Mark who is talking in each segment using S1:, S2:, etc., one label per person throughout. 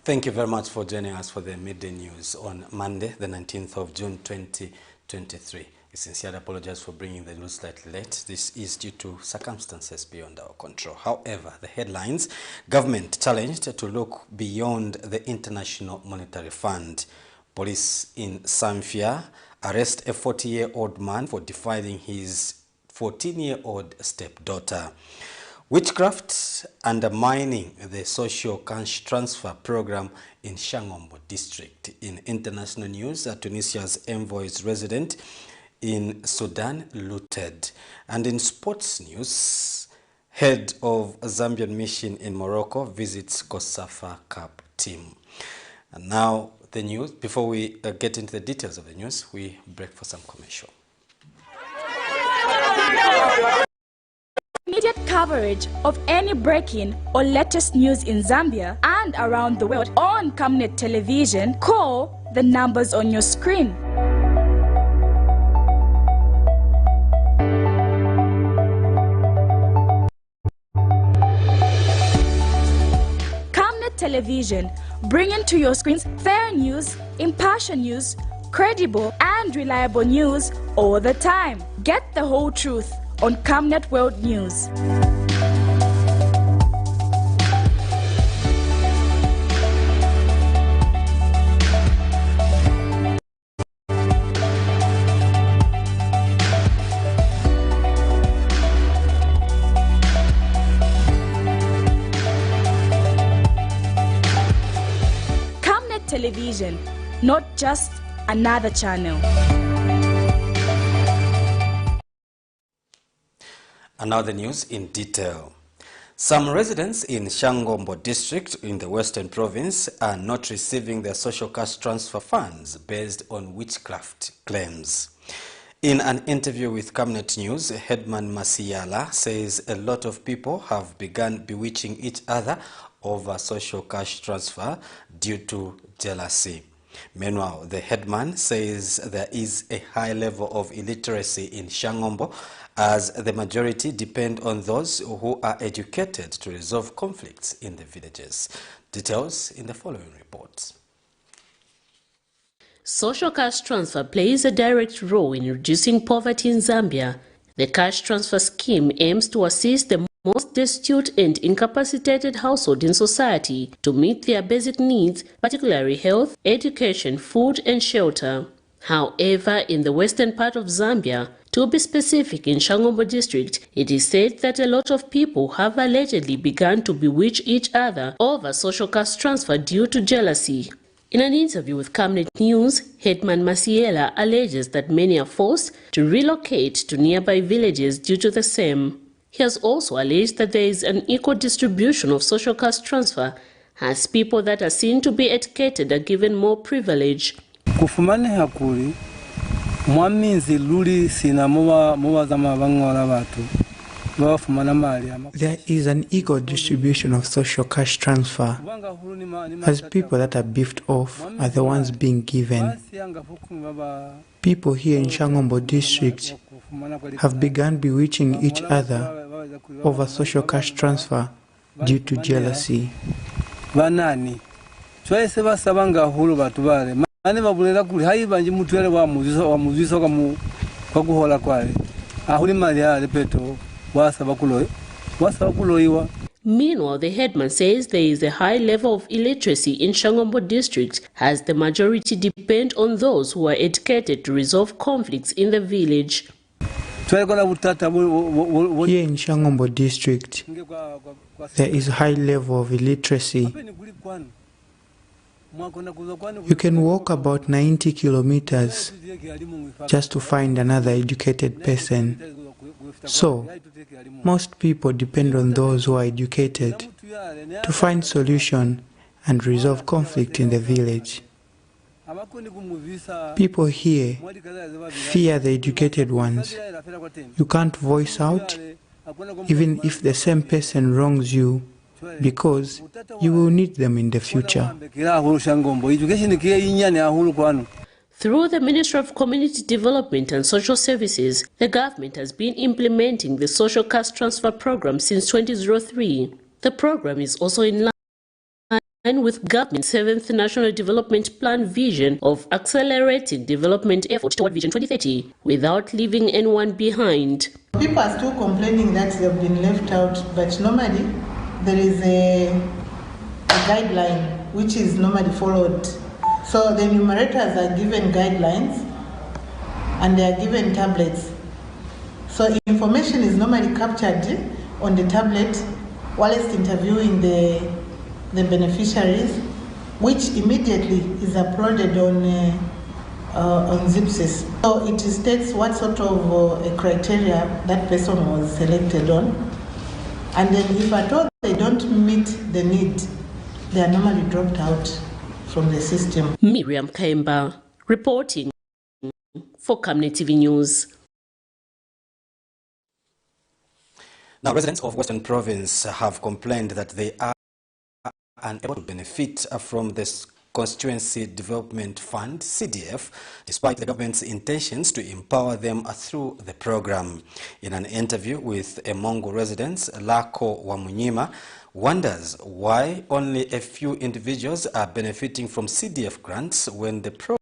S1: Thank you very much for joining us for the midday news on Monday, the 19th of June, 2023. I sincerely apologize for bringing the news slightly late. This is due to circumstances beyond our control. However, the headlines: government challenged to look beyond the International Monetary Fund. Police in Samfia arrest a 40-year-old man for defying his 14-year-old stepdaughter. Witchcraft undermining the social cash transfer program in Shangombo district. In international news, Tunisia's envoy's resident in Sudan looted. And in sports news, head of Zambian mission in Morocco visits COSAFA Cup team. And now the news. Before we get into the details of the news, we break for some commercial.
S2: Immediate coverage of any breaking or latest news in Zambia and around the world on Camnet television. Call the numbers on your screen. Camnet television, bringing to your screens fair news, impartial news, credible and reliable news all the time. Get the whole truth on Camnet World News. Camnet Television, not just another channel.
S1: And now the news in detail. Some residents in Shangombo district in the Western Province are not receiving their social cash transfer funds based on witchcraft claims. In an interview with Camnet News, Headman Masiala says a lot of people have begun bewitching each other over social cash transfer due to jealousy. Meanwhile, the headman says there is a high level of illiteracy in Shangombo, as the majority depend on those who are educated to resolve conflicts in the villages. Details in the following reports.
S3: Social cash transfer plays a direct role in reducing poverty in Zambia. The cash transfer scheme aims to assist the most destitute and incapacitated household in society to meet their basic needs, particularly health, education, food and shelter. However, in the western part of Zambia, to be specific, in Shangombo district, it is said that a lot of people have allegedly begun to bewitch each other over social cash transfer due to jealousy. In an interview with Camnet News, Headman Masiela alleges that many are forced to relocate to nearby villages due to the same. He has also alleged that there is an equal distribution of social cash transfer, as people that are seen to be educated are given more privilege.
S4: Kufumane hakuri mwaminzi luli sina muwa zama bangora batu bafumana mali.
S5: There is an equal distribution of social cash transfer, as people that are beefed off are the ones being given. People here in Shangombo district have begun bewitching each other over social cash transfer due to jealousy.
S4: Banani choese basabanga hulu batubare mane babulera kuli hayi banje mutwele wa muzisa kwa kuhola kwale ahuli mali ale peto wasaba kuloiwa.
S3: Meanwhile, the headman says there is a high level of illiteracy in Shangombo district, as the majority depend on those who are educated to resolve conflicts in the village.
S5: Here in Shangombo district, there is a high level of illiteracy. You can walk about 90 kilometers just to find another educated person. So, most people depend on those who are educated to find solution and resolve conflict in the village. People here fear the educated ones. You can't voice out, even if the same person wrongs you, because you will need them in the future.
S3: Through the Ministry of Community Development and Social Services, the government has been implementing the Social Cash Transfer Program since 2003. The program is also in line with government's 7th National Development Plan vision of accelerating development efforts toward Vision 2030 without leaving anyone behind.
S6: People are still complaining that they've been left out, but normally there is a guideline which is normally followed. So the enumerators are given guidelines and they are given tablets. So information is normally captured on the tablet whilst interviewing the beneficiaries, which immediately is uploaded on Zipsys. So it states what sort of a criteria that person was selected on. And then if at all they don't meet the need, they are normally dropped out from the system.
S3: Miriam Kaimba reporting for Camnet TV News.
S1: Now, residents of Western Province have complained that they are unable to benefit from this Constituency Development Fund, CDF, despite the government's intentions to empower them through the program. In an interview with Emongo residents, Lako Wamunyima wonders why only a few individuals are benefiting from CDF grants when the program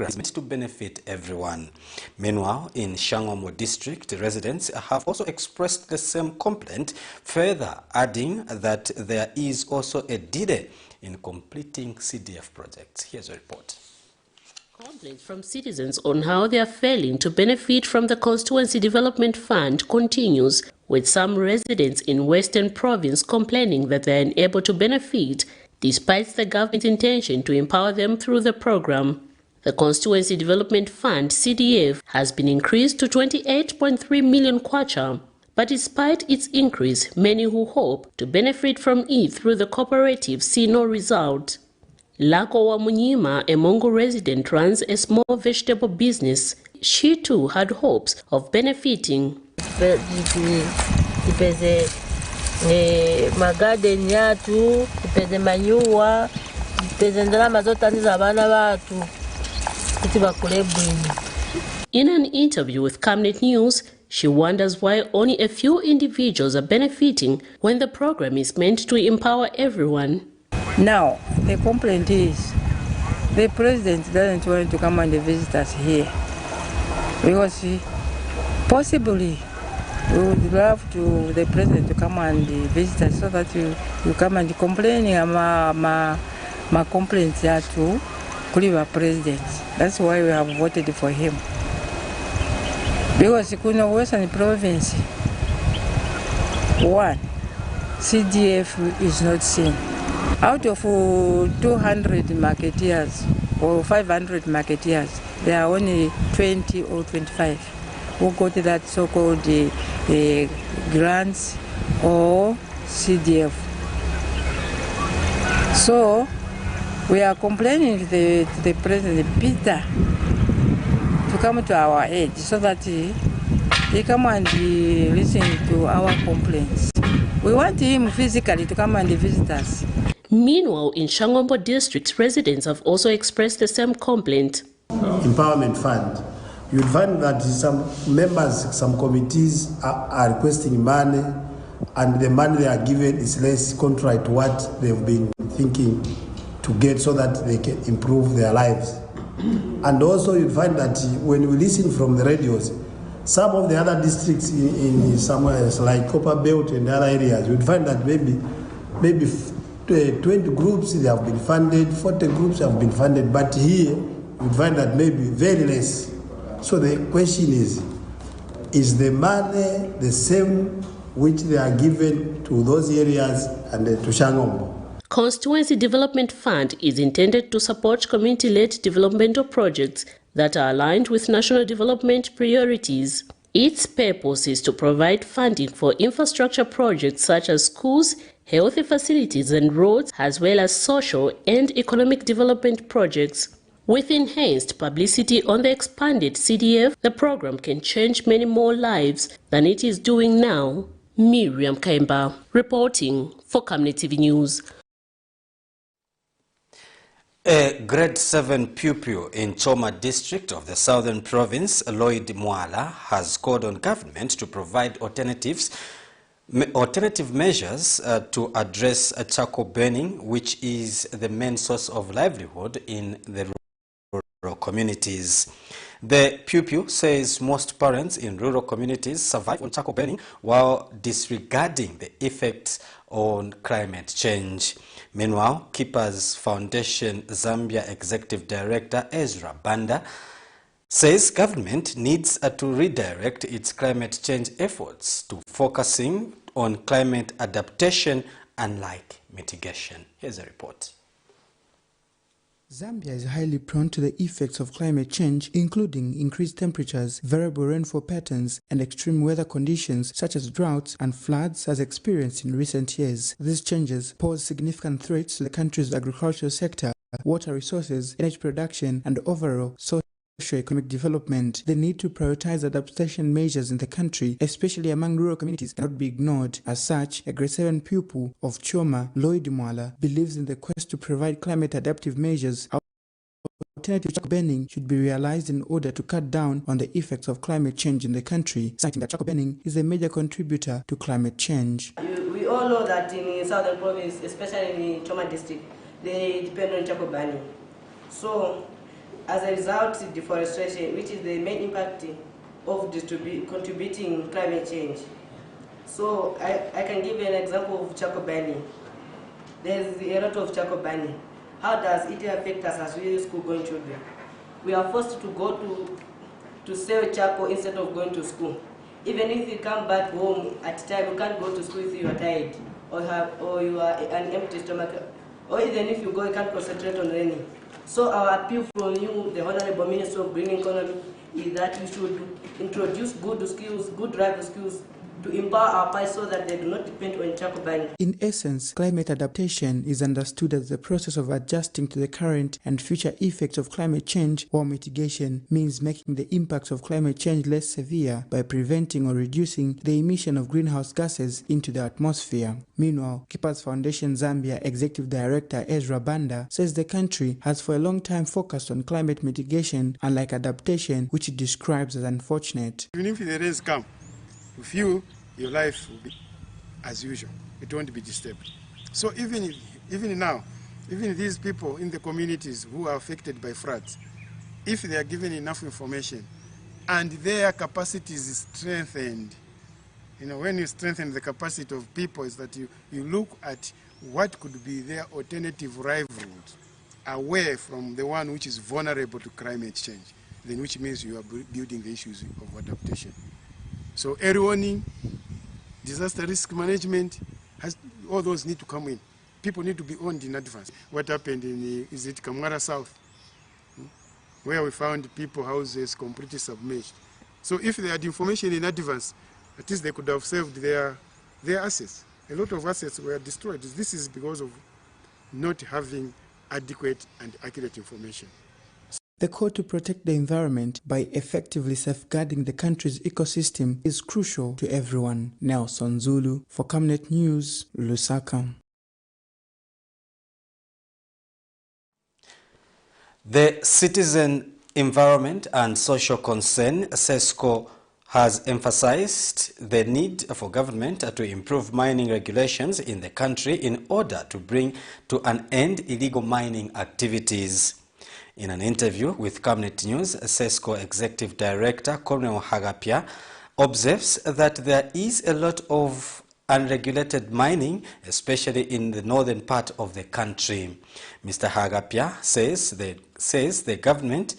S1: is meant to benefit everyone. Meanwhile, in Shangomo district, residents have also expressed the same complaint, further adding that there is also a delay in completing CDF projects. Here's a report.
S3: Complaints from citizens on how they are failing to benefit from the Constituency Development Fund continues, with some residents in Western Province complaining that they are unable to benefit despite the government's intention to empower them through the program. The Constituency Development Fund, CDF, has been increased to 28.3 million kwacha. But despite its increase, many who hope to benefit from it through the cooperative see no result. Lako Wamunyima, a Mongo resident, runs a small vegetable business. She too had hopes of benefiting.
S7: Magarden yatu, ipeze manyuwa, ipeze ndalama zote za bana batu.
S3: In an interview with Camnet News, she wonders why only a few individuals are benefiting when the program is meant to empower everyone.
S8: Now, the complaint is the president doesn't want to come and visit us here because possibly we would love the president to come and visit us so that you come and complain my complaints are to Kuliva president. That's why we have voted for him. Because Kuna Western Province, one, CDF is not seen. Out of 200 marketeers or 500 marketeers, there are only 20 or 25 who got that so-called grants or CDF. So we are complaining to the President Peter to come to our aid so that he come and listen to our complaints. We want him physically to come and visit us.
S3: Meanwhile, in Shangombo district, residents have also expressed the same complaint.
S9: Empowerment Fund. You'll find that some members, some committees are requesting money, and the money they are given is less contrary to what they've been thinking to get so that they can improve their lives. And also you find that when we listen from the radios, some of the other districts in somewhere else, like Copper Belt and other areas, you'd find that maybe 20 groups they have been funded, 40 groups have been funded, but here you'd find that maybe very less. So the question is the money the same which they are given to those areas and to Shangombo?
S3: Constituency Development Fund is intended to support community-led developmental projects that are aligned with national development priorities. Its purpose is to provide funding for infrastructure projects such as schools, healthy facilities and roads, as well as social and economic development projects. With enhanced publicity on the expanded CDF, the program can change many more lives than it is doing now. Miriam Kaimba, reporting for Camnet TV News.
S1: A grade 7 pupil in Choma district of the Southern Province, Lloyd Mwala, has called on government to provide alternatives Alternative measures to address charcoal burning, which is the main source of livelihood in the rural communities. The Pew says most parents in rural communities survive on charcoal burning while disregarding the effects on climate change. Meanwhile, Keepers Foundation Zambia Executive Director Ezra Banda says government needs to redirect its climate change efforts to focusing on climate adaptation unlike mitigation. Here's a report.
S5: Zambia is highly prone to the effects of climate change, including increased temperatures, variable rainfall patterns, and extreme weather conditions such as droughts and floods as experienced in recent years. These changes pose significant threats to the country's agricultural sector, water resources, energy production, and overall socio-economic development. The need to prioritize adaptation measures in the country, especially among rural communities, cannot be ignored. As such, a grade 7 pupil of Choma, Lloyd Mwala, believes in the quest to provide climate adaptive measures. Alternative charcoal burning should be realized in order to cut down on the effects of climate change in the country, citing that charcoal burning is a major contributor to climate change.
S10: We all know that in southern province, especially in Choma district, they depend on charcoal burning. So, as a result, deforestation, which is the main impact of contributing climate change. So I can give you an example of charcoal burning. There's a lot of charcoal burning. How does it affect us as we school-going children? We are forced to go to sell charcoal instead of going to school. Even if you come back home at time, you can't go to school if you are tired or you are an empty stomach, or even if you go, you can't concentrate on learning. So our appeal from you, the Honorable Minister of Green Economy, is that we should introduce good skills, good driver skills, to empower our pies so that they do not depend on charcoal burning.
S5: In essence, climate adaptation is understood as the process of adjusting to the current and future effects of climate change, while mitigation means making the impacts of climate change less severe by preventing or reducing the emission of greenhouse gases into the atmosphere. Meanwhile, Keepers Foundation Zambia Executive Director Ezra Banda says the country has for a long time focused on climate mitigation, unlike adaptation, which it describes as unfortunate.
S11: Even if the rains come, with you, your life will be as usual. It won't be disturbed. So even now, even these people in the communities who are affected by floods, if they are given enough information and their capacity is strengthened, when you strengthen the capacity of people, is that you look at what could be their alternative livelihood away from the one which is vulnerable to climate change, then which means you are building the issues of adaptation. So early warning, disaster risk management, all those need to come in. People need to be warned in advance. What happened in, is it Kamwara South, where we found people houses completely submerged. So if they had information in advance, at least they could have saved their assets. A lot of assets were destroyed. This is because of not having adequate and accurate information.
S5: The call to protect the environment by effectively safeguarding the country's ecosystem is crucial to everyone. Nelson Zulu for Camnet News, Lusaka.
S1: The Citizen Environment and Social Concern, CESCO, has emphasized the need for government to improve mining regulations in the country in order to bring to an end illegal mining activities. In an interview with Camnet News, CESCO Executive Director Colonel Hagapia observes that there is a lot of unregulated mining, especially in the northern part of the country. Mr. Hagapia says the government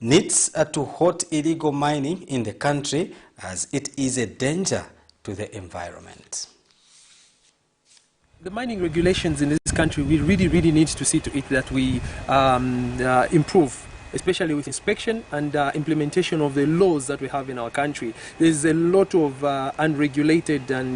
S1: needs to halt illegal mining in the country as it is a danger to the environment.
S12: The mining regulations in this country, we really need to see to it that we improve, especially with inspection and implementation of the laws that we have in our country. There's a lot of unregulated and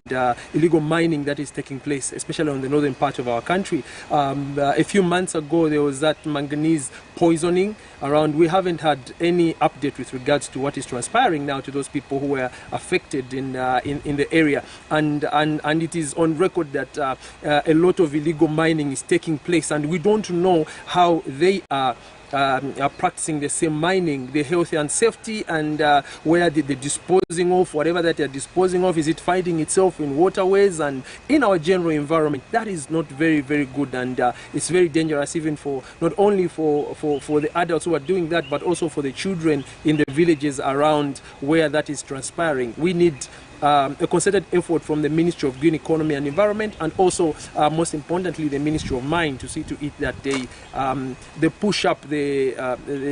S12: illegal mining that is taking place, especially on the northern part of our country. A few months ago, there was that manganese poisoning around. We haven't had any update with regards to what is transpiring now to those people who were affected in the area. And it is on record that a lot of illegal mining is taking place, and we don't know how they are are practicing the same mining, the health and safety, and where they're disposing of whatever that they're disposing of, is it finding itself in waterways and in our general environment? That is not very, very good, and it's very dangerous, even for not only for the adults who are doing that, but also for the children in the villages around where that is transpiring. We need a concerted effort from the Ministry of Green Economy and Environment, and also, most importantly, the Ministry of Mine, to see to it that they push up the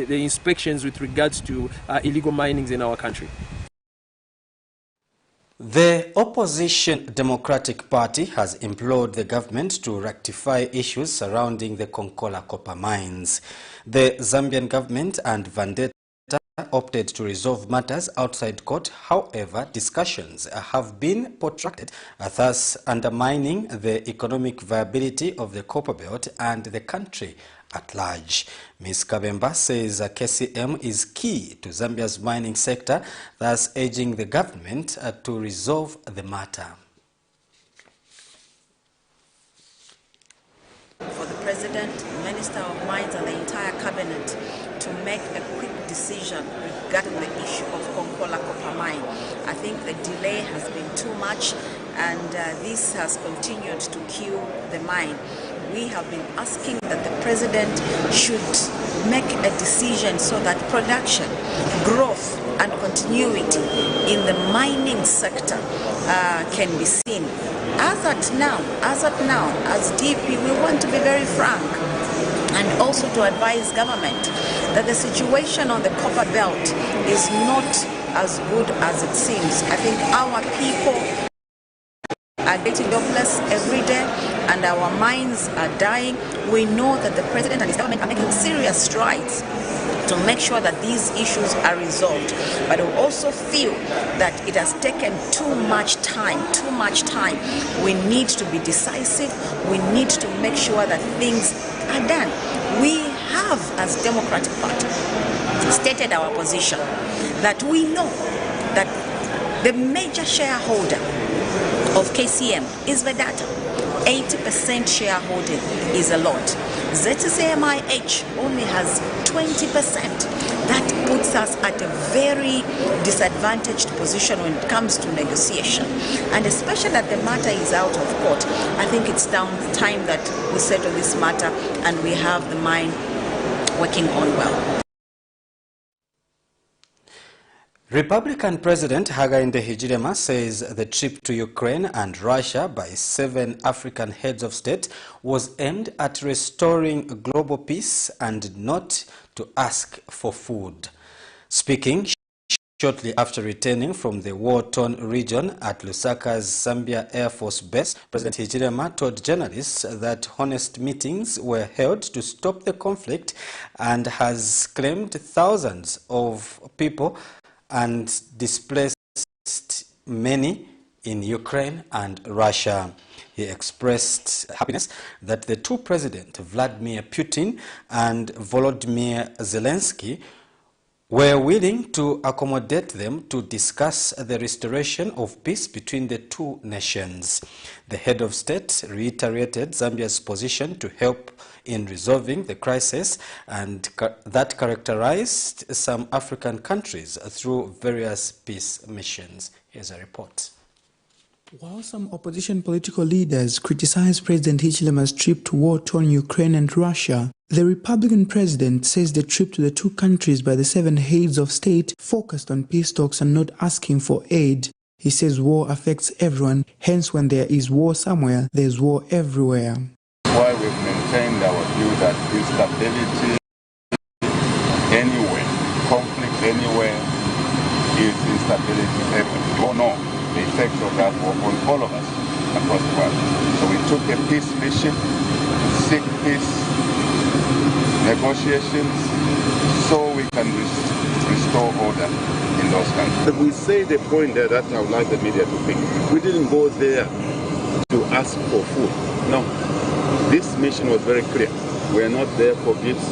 S12: inspections with regards to illegal minings in our country.
S1: The opposition Democratic Party has implored the government to rectify issues surrounding the Konkola copper mines. The Zambian government and Vendetta opted to resolve matters outside court. However, discussions have been protracted, thus undermining the economic viability of the copper belt and the country at large. Ms. Kabemba says KCM is key to Zambia's mining sector, thus urging the government to resolve the matter.
S13: For the President, Minister of Mines and the entire cabinet to make a quick decision regarding the issue of Konkola copper mine. I think the delay has been too much, and this has continued to kill the mine. We have been asking that the President should make a decision so that production, growth and continuity in the mining sector can be seen. As at now, as DP, we want to be very frank and also to advise government that the situation on the copper belt is not as good as it seems. I think our people are getting jobless every day and our mines are dying. We know that the President and his government are making serious strides to make sure that these issues are resolved. But we also feel that it has taken too much time. We need to be decisive. We need to make sure that things are done. We have, as Democratic Party, stated our position that we know that the major shareholder of KCM is Vedata. 80% shareholding is a lot. ZCMIH only has 20%. That puts us at a very disadvantaged position when it comes to negotiation. And especially that the matter is out of court, I think it's time that we settle this matter and we have the mine working on well.
S1: Republican President Hakainde Hichilema says the trip to Ukraine and Russia by 7 African heads of state was aimed at restoring global peace and not to ask for food. Speaking shortly after returning from the war-torn region at Lusaka's Zambia Air Force Base, President Hichilema told journalists that honest meetings were held to stop the conflict and has claimed thousands of people and displaced many in Ukraine and Russia. He expressed happiness that the two presidents, Vladimir Putin and Volodymyr Zelensky, were willing to accommodate them to discuss the restoration of peace between the two nations. The head of state reiterated Zambia's position to help in resolving the crisis and that characterized some African countries through various peace missions. Here's a report.
S5: While some opposition political leaders criticized President Hichilema's trip to war-torn Ukraine and Russia, the Republican president says the trip to the two countries by the 7 heads of state focused on peace talks and not asking for aid. He says war affects everyone, hence when there is war somewhere, there's war everywhere.
S14: Why we've maintained our view that instability anywhere, conflict anywhere, is instability everywhere. Oh no, the effects of that were on all of us across the world. So we took a peace mission to seek peace, negotiations, so we can restore order in those countries.
S15: We say the point there that I would like the media to think. We didn't go there to ask for food. No. This mission was very clear. We are not there for gifts.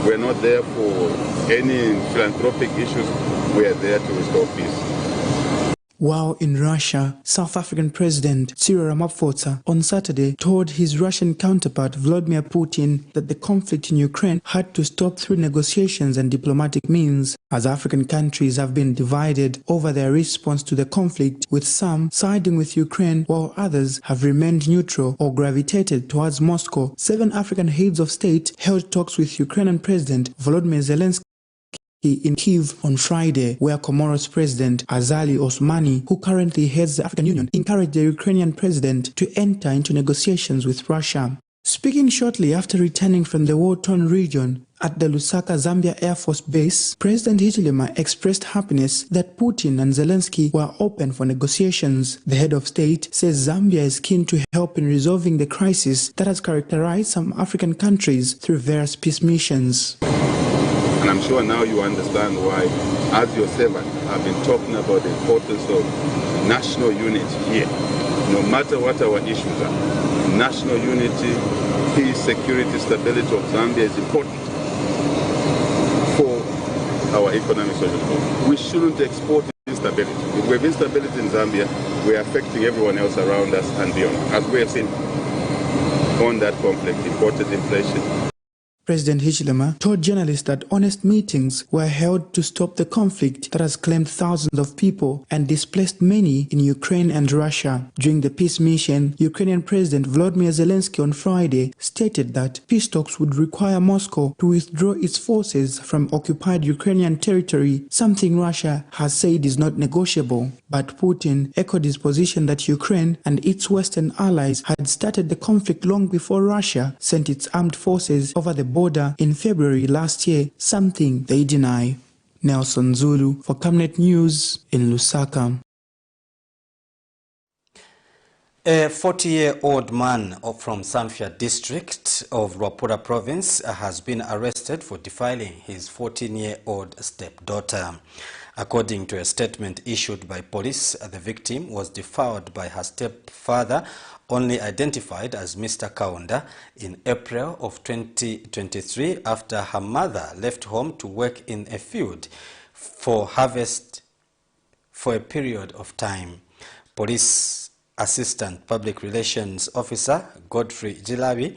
S15: We are not there for any philanthropic issues. We are there to restore peace.
S5: While in Russia, South African President Cyril Ramaphosa on Saturday told his Russian counterpart Vladimir Putin that the conflict in Ukraine had to stop through negotiations and diplomatic means, as African countries have been divided over their response to the conflict, with some siding with Ukraine while others have remained neutral or gravitated towards Moscow. 7 African heads of state held talks with Ukrainian President Volodymyr Zelensky in Kyiv on Friday, where Comoros President Azali Osmani, who currently heads the African Union, encouraged the Ukrainian president to enter into negotiations with Russia. Speaking shortly after returning from the war-torn region at the Lusaka, Zambia Air Force Base, President Hichilema expressed happiness that Putin and Zelensky were open for negotiations. The head of state says Zambia is keen to help in resolving the crisis that has characterized some African countries through various peace missions.
S15: And I'm sure now you understand why, as your servant, I've been talking about the importance of national unity here. No matter what our issues are, national unity, peace, security, stability of Zambia is important for our economic social growth. We shouldn't export instability. If we have instability in Zambia, we are affecting everyone else around us and beyond. As we have seen on that conflict, imported inflation.
S5: President Hichilema told journalists that honest meetings were held to stop the conflict that has claimed thousands of people and displaced many in Ukraine and Russia. During the peace mission, Ukrainian President Volodymyr Zelensky on Friday stated that peace talks would require Moscow to withdraw its forces from occupied Ukrainian territory, something Russia has said is not negotiable. But Putin echoed his position that Ukraine and its Western allies had started the conflict long before Russia sent its armed forces over the border in February last year, something they deny. Nelson Zulu for Camnet News in Lusaka.
S1: A 40-year-old man from Samfya district of Rwapura province has been arrested for defiling his 14-year-old stepdaughter. According to a statement issued by police, the victim was defiled by her stepfather, only identified as Mr. Kaunda, in April of 2023 after her mother left home to work in a field for harvest for a period of time. Police Assistant Public Relations Officer Godfrey Jilabi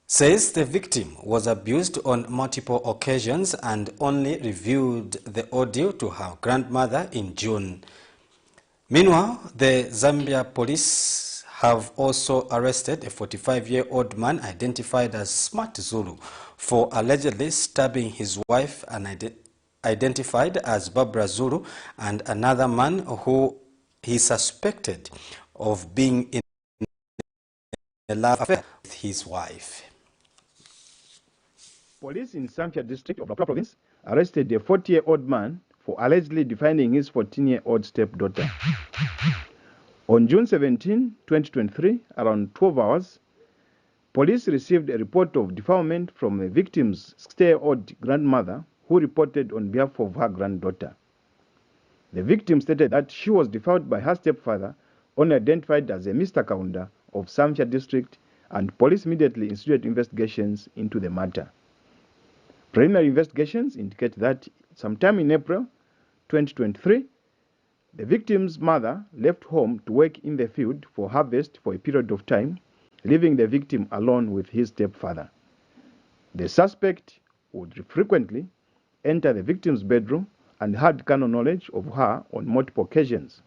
S1: says the victim was abused on multiple occasions and only revealed the ordeal to her grandmother in June. Meanwhile, the Zambia police have also arrested a 45-year-old man identified as Smart Zulu for allegedly stabbing his wife and identified as Barbara Zulu, and another man who he suspected of being in a love affair with his wife.
S16: Police in Samfya district of Rwapura province arrested a 40-year-old man for allegedly defiling his 14-year-old stepdaughter. On June 17, 2023, around 12 hours, police received a report of defilement from the victim's 60-year-old grandmother, who reported on behalf of her granddaughter. The victim stated that she was defiled by her stepfather, only identified as a Mr. Kaunda of Samfya district, and police immediately instituted investigations into the matter. Preliminary investigations indicate that sometime in April 2023, the victim's mother left home to work in the field for harvest for a period of time, leaving the victim alone with his stepfather. The suspect would frequently enter the victim's bedroom and had carnal knowledge of her on multiple occasions.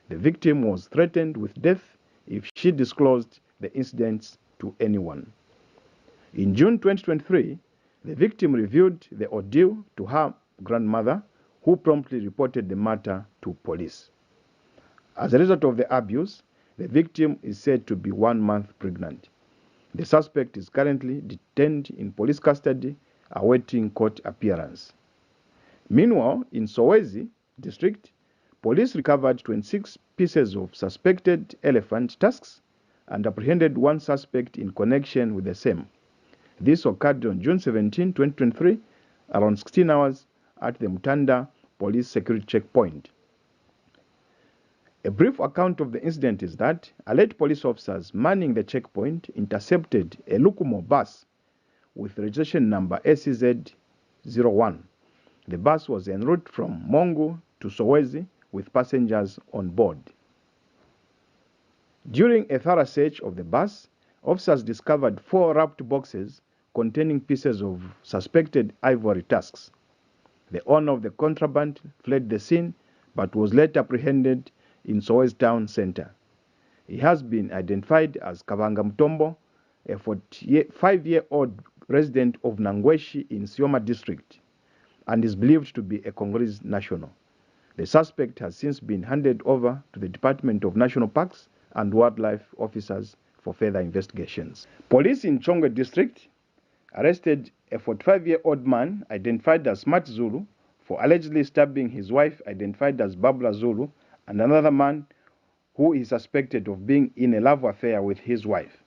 S16: The victim was threatened with death if she disclosed the incidents to anyone. In June 2023, the victim revealed the ordeal to her grandmother, who promptly reported the matter to police. As a result of the abuse, the victim is said to be 1 month pregnant. The suspect is currently detained in police custody, awaiting court appearance. Meanwhile, in Solwezi district, police recovered 26 pieces of suspected elephant tusks and apprehended 1 suspect in connection with the same. This occurred on June 17, 2023, around 16 hours at the Mutanda police security checkpoint. A brief account of the incident is that alert police officers manning the checkpoint intercepted a Lukumo bus with registration number SCZ01. The bus was en route from Mongu to Solwezi with passengers on board. During a thorough search of the bus, officers discovered 4 wrapped boxes containing pieces of suspected ivory tusks. The owner of the contraband fled the scene but was later apprehended in Soweto town center. He has been identified as Kabanga Mutombo, a 45-year-old resident of Nangweshi in Sioma district, and is believed to be a Congolese national. The suspect has since been handed over to the Department of National Parks and Wildlife officers for further investigations. Police in Chongwe district arrested a 45-year-old man identified as Smart Zulu for allegedly stabbing his wife identified as Babla Zulu and another man who is suspected of being in a love affair with his wife.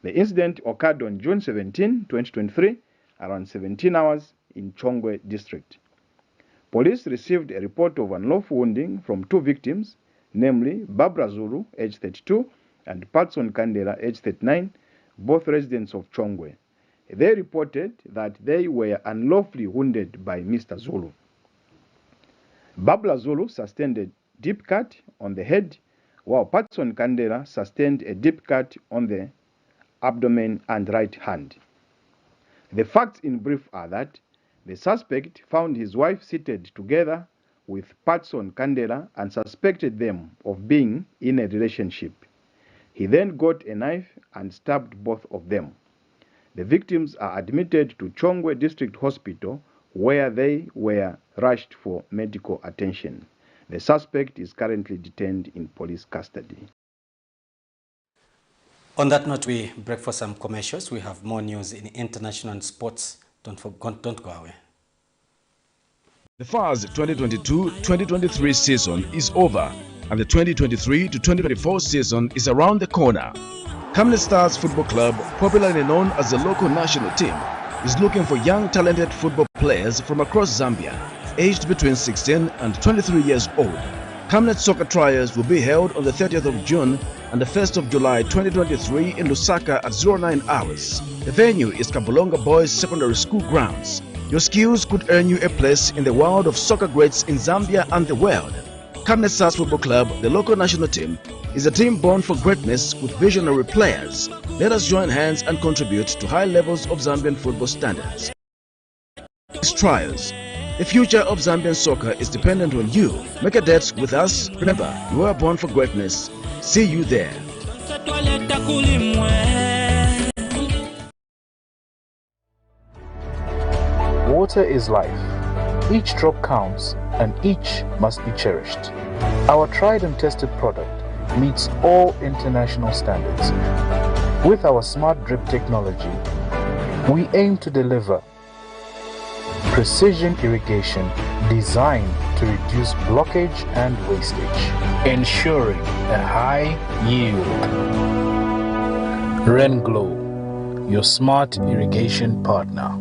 S16: The incident occurred on June 17, 2023, around 17 hours in Chongwe district. Police received a report of unlawful wounding from 2 victims, namely Barbara Zulu, age 32, and Patson Kandela, age 39, both residents of Chongwe. They reported that they were unlawfully wounded by Mr. Zulu. Babla Zulu sustained a deep cut on the head, while Patson Kandela sustained a deep cut on the abdomen and right hand. The facts in brief are that the suspect found his wife seated together with Patson Kandela and suspected them of being in a relationship. He then got a knife and stabbed both of them. The victims are admitted to Chongwe District Hospital where they were rushed for medical attention. The suspect is currently detained in police custody.
S1: On that note, we break for some commercials. We have more news in international sports. Don't go away.
S17: The FARS 2022-2023 season is over, and the 2023-2024 season is around the corner. Camnet Stars Football Club, popularly known as the local national team, is looking for young talented football players from across Zambia, aged between 16 and 23 years old. Camnet soccer trials will be held on the 30th of June and the 1st of July 2023 in Lusaka at 09 hours. The venue is Kabulonga Boys Secondary School grounds. Your skills could earn you a place in the world of soccer greats in Zambia and the world. Camnet Stars Football Club, the local national team, is a team born for greatness with visionary players. Let us join hands and contribute to high levels of Zambian football standards. Trials. The future of Zambian soccer is dependent on you. Make a date with us. Remember, you are born for greatness. See you there.
S18: Water is life. Each drop counts and each must be cherished. Our tried and tested product meets all international standards. With our smart drip technology, we aim to deliver precision irrigation designed to reduce blockage and wastage, ensuring a high yield. Renglow, your smart irrigation partner.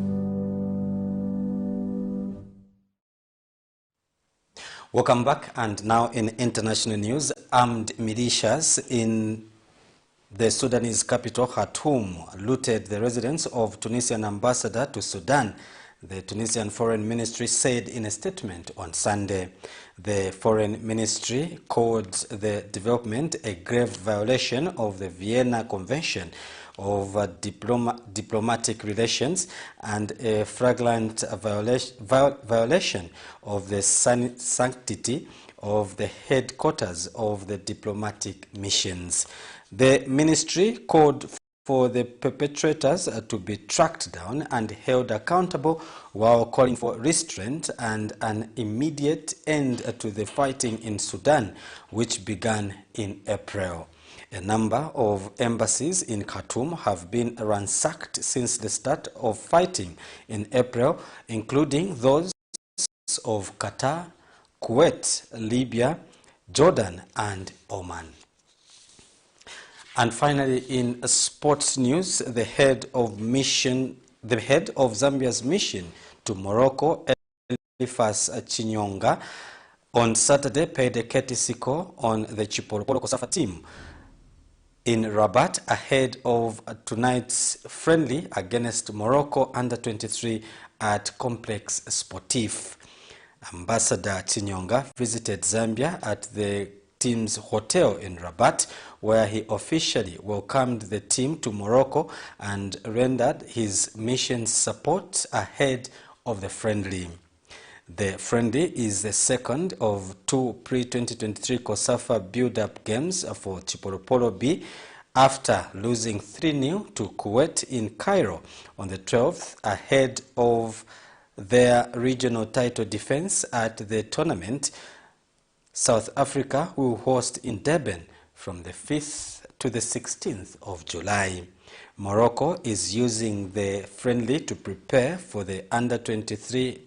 S1: Welcome back, and now in international news, armed militias in the Sudanese capital Khartoum looted the residence of Tunisian ambassador to Sudan. The Tunisian Foreign Ministry said in a statement on Sunday. The Foreign Ministry called the development a grave violation of the Vienna Convention of diplomatic relations and a flagrant violation of the sanctity of the headquarters of the diplomatic missions. The ministry called for the perpetrators to be tracked down and held accountable while calling for restraint and an immediate end to the fighting in Sudan, which began in April. A number of embassies in Khartoum have been ransacked since the start of fighting in April, including those of Qatar, Kuwait, Libya, Jordan, and Oman. And finally, in sports news, the head of Zambia's mission to Morocco, Elifas Chinyonga, on Saturday paid a courtesy call on the Chipolopolo Kosafa team in Rabat ahead of tonight's friendly against Morocco under 23 at Complex Sportif. Ambassador Chinyonga visited Zambia at the team's hotel in Rabat, where he officially welcomed the team to Morocco and rendered his mission support ahead of the friendly. The friendly is the second of two pre-2023 COSAFA build-up games for Chipolopolo B after losing 3-0 to Kuwait in Cairo on the 12th ahead of their regional title defense at the tournament. South Africa will host in Durban from the 5th to the 16th of July. Morocco is using the friendly to prepare for the Under-23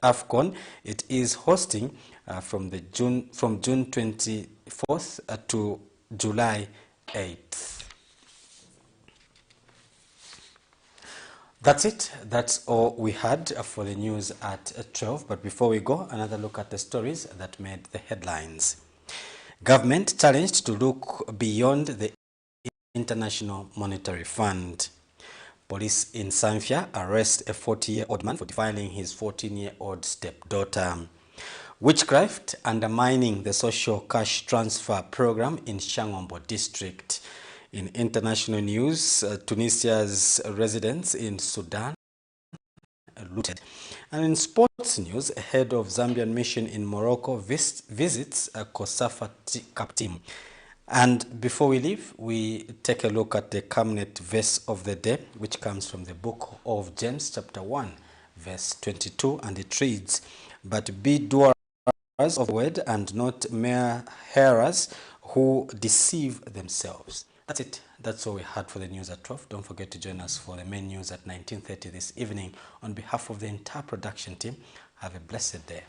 S1: AFCON. It is hosting from June 24th to July 8th. That's it. That's all we had for the news at 12. But before we go, another look at the stories that made the headlines. Government challenged to look beyond the International Monetary Fund. Police in Sanfia arrest a 40-year-old man for defiling his 14-year-old stepdaughter. Witchcraft undermining the social cash transfer program in Shangombo district. In international news, Tunisia's residents in Sudan looted. And in sports news, a head of Zambian mission in Morocco visits a COSAFA Cup team. And before we leave, we take a look at the Camnet verse of the day, which comes from the book of James chapter 1, verse 22, and it reads, "But be doers of the word and not mere hearers who deceive themselves." That's it. That's all we had for the news at 12. Don't forget to join us for the main news at 19:30 this evening. On behalf of the entire production team, have a blessed day.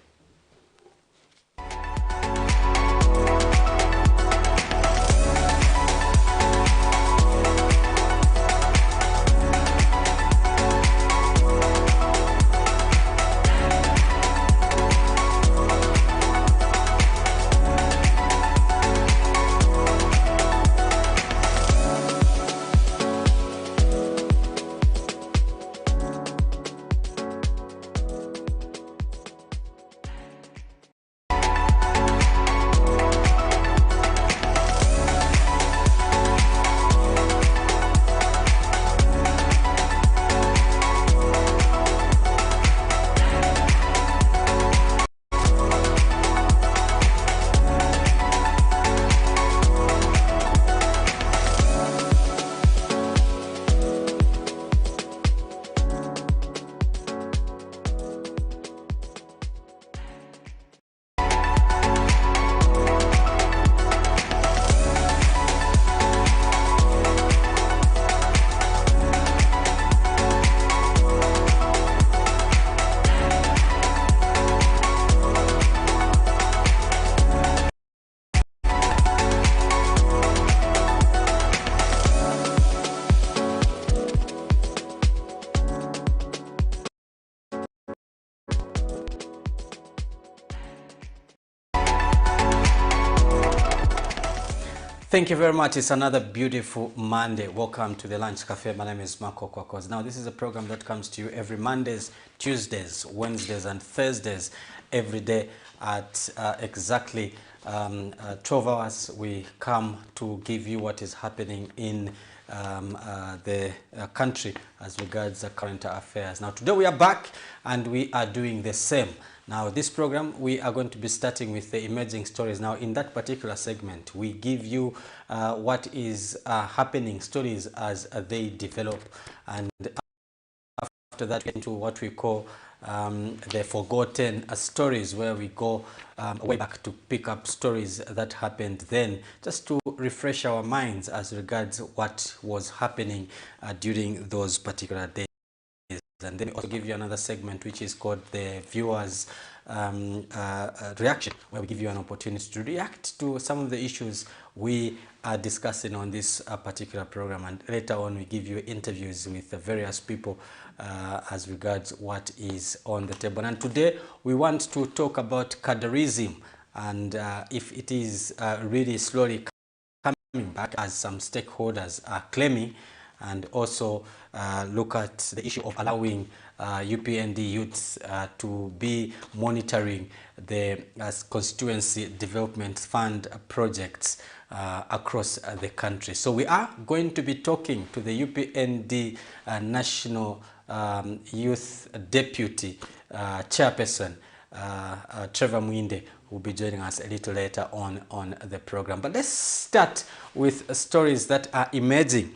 S1: Thank you very much. It's another beautiful Monday. Welcome to the Lunch Cafe. My name is Marco Kwakos. Now, this is a program that comes to you every Mondays, Tuesdays, Wednesdays, and Thursdays, every day at exactly 12 hours. We come to give you what is happening in the country as regards current affairs. Now, today we are back and we are doing the same. Now, this program, we are going to be starting with the emerging stories. Now, in that particular segment, we give you what is happening, stories as they develop. And after that, we get into what we call the forgotten stories, where we go way back to pick up stories that happened then, just to refresh our minds as regards what was happening during those particular days. And then we also give you another segment which is called the viewers reaction, where we give you an opportunity to react to some of the issues we are discussing on this particular program, and later on we give you interviews with the various people as regards what is on the table. And today we want to talk about cadreism, and if it is really slowly coming back as some stakeholders are claiming, and also look at the issue of allowing UPND youths to be monitoring the constituency development fund projects across the country. So we are going to be talking to the UPND National Youth Deputy Chairperson, Trevor Mwinde, who will be joining us a little later on the program. But let's start with stories that are emerging.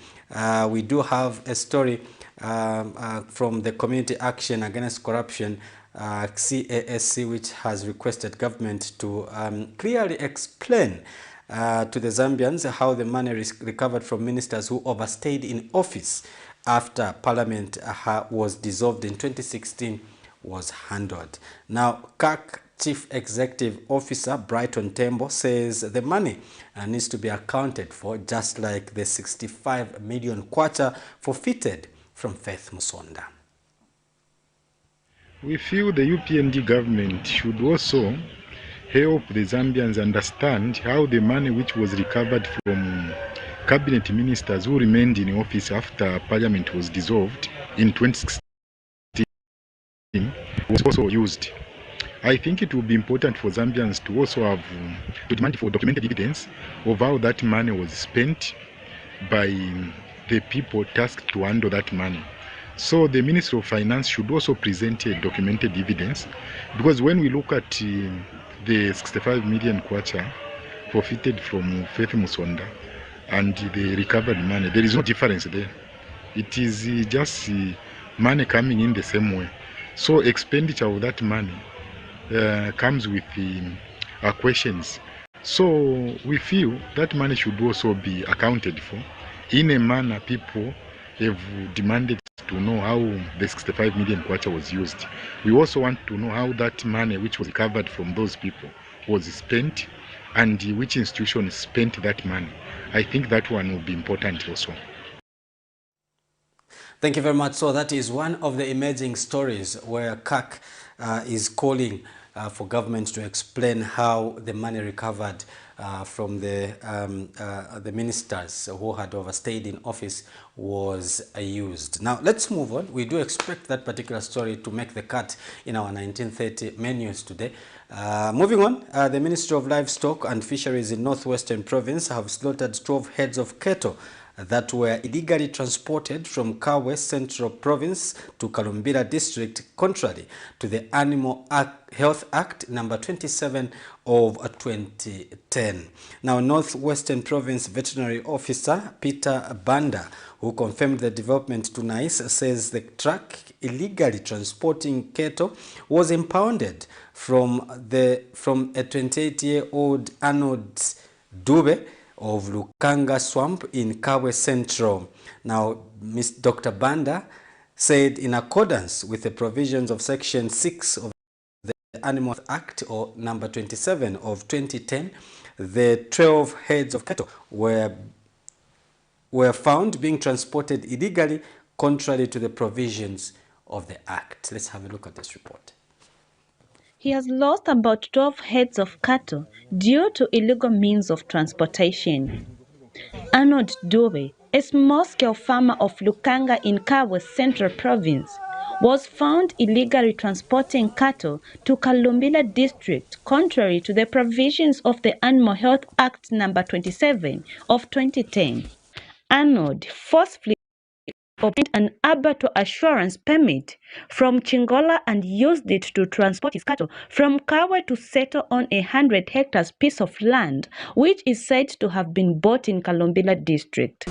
S1: We do have a story from the Community Action Against Corruption, CASC, which has requested government to clearly explain to the Zambians how the money recovered from ministers who overstayed in office after Parliament was dissolved in 2016 was handled. Now, CAC Chief Executive Officer Brighton Tembo says the money needs to be accounted for, just like the 65 million kwacha forfeited from Faith Musonda.
S19: We feel the UPND government should also help the Zambians understand how the money which was recovered from cabinet ministers who remained in office after Parliament was dissolved in 2016 was also used. I think it would be important for Zambians to also have to demand for documented evidence of how that money was spent by the people tasked to handle that money. So the Ministry of Finance should also present a documented evidence, because when we look at the 65 million kwacha forfeited from Faith Musonda and the recovered money, there is no difference there. It is just money coming in the same way. So expenditure of that money comes with questions. So we feel that money should also be accounted for in a manner people have demanded to know how the 65 million kwacha was used. We also want to know how that money which was recovered from those people was spent and which institution spent that money. I think that one will be important also.
S1: Thank you very much. So that is one of the emerging stories where CAC is calling for government to explain how the money recovered from the ministers who had overstayed in office was used. Now let's move on. We do expect that particular story to make the cut in our 1930 menus today. Moving on, the Ministry of Livestock and Fisheries in Northwestern Province have slaughtered 12 heads of cattle that were illegally transported from Kawe Central Province to Kalumbira District, contrary to the Animal Health Act number 27 of 2010. Now, Northwestern Province Veterinary Officer Peter Banda, who confirmed the development to NICE, says the truck illegally transporting cattle was impounded from a 28-year-old Arnold Dube of Lukanga Swamp in Kawe Central. Now, Dr. Banda said in accordance with the provisions of Section 6 of the Animal Act, or number 27 of 2010, the 12 heads of cattle were found being transported illegally, contrary to the provisions of the Act. Let's have a look at this report.
S20: He has lost about 12 heads of cattle due to illegal means of transportation. Arnold Dube, a small-scale farmer of Lukanga in Kawe Central Province, was found illegally transporting cattle to Kalumbila District, contrary to the provisions of the Animal Health Act number 27 of 2010. Arnold forcefully obtained an abattoir assurance permit from Chingola and used it to transport his cattle from Kawe to settle on a 100 hectares piece of land, which is said to have been bought in Kalumbila District.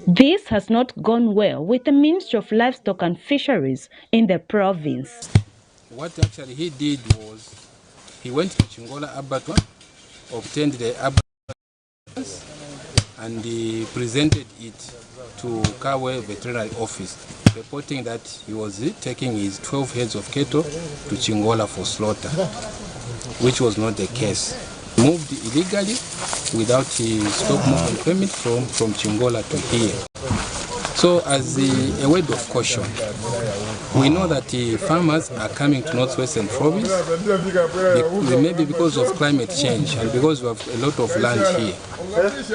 S20: This has not gone well with the Ministry of Livestock and Fisheries in the province.
S21: What actually he did was he went to Chingola Abattoir, obtained the abattoir, and he presented it to Kawe Veterinary Office, reporting that he was taking his 12 heads of cattle to Chingola for slaughter, which was not the case. moved illegally without stop movement permit from Chingola to here. So as a word of caution, we know that farmers are coming to Northwestern Province, maybe because of climate change and because we have a lot of land here.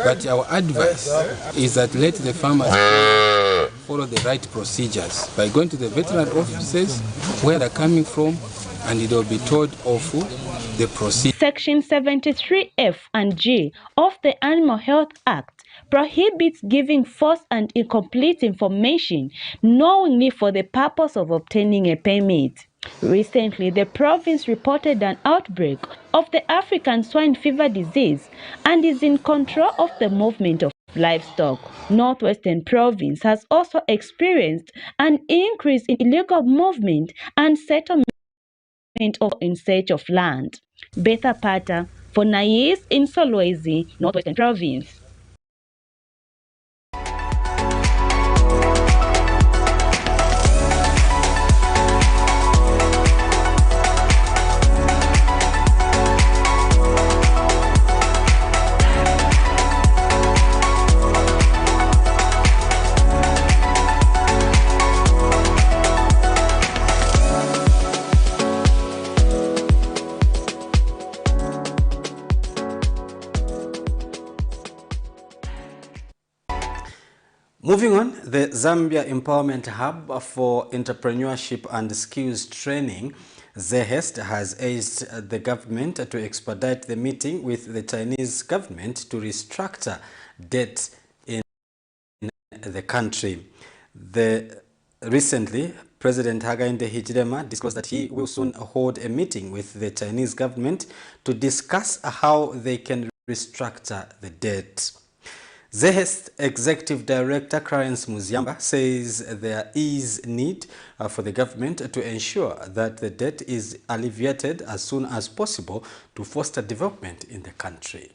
S21: But our advice is that let the farmers follow the right procedures by going to the veterinary offices where they're coming from, and they'll be told of the procedure.
S20: Section 73F and G of the Animal Health Act prohibits giving false and incomplete information knowingly for the purpose of obtaining a permit. Recently, the province reported an outbreak of the African swine fever disease and is in control of the movement of livestock. Northwestern Province has also experienced an increase in illegal movement and settlement in search of land. Betha Pata for Nais in Solwezi, Northwestern Province.
S1: Moving on, the Zambia Empowerment Hub for Entrepreneurship and Skills Training, ZEHEST, has urged the government to expedite the meeting with the Chinese government to restructure debt in the country. Recently, President Hakainde Hichilema disclosed that he will soon hold a meeting with the Chinese government to discuss how they can restructure the debt. ZEHEST Executive Director Clarence Muziamba says there is need for the government to ensure that the debt is alleviated as soon as possible to foster development in the country.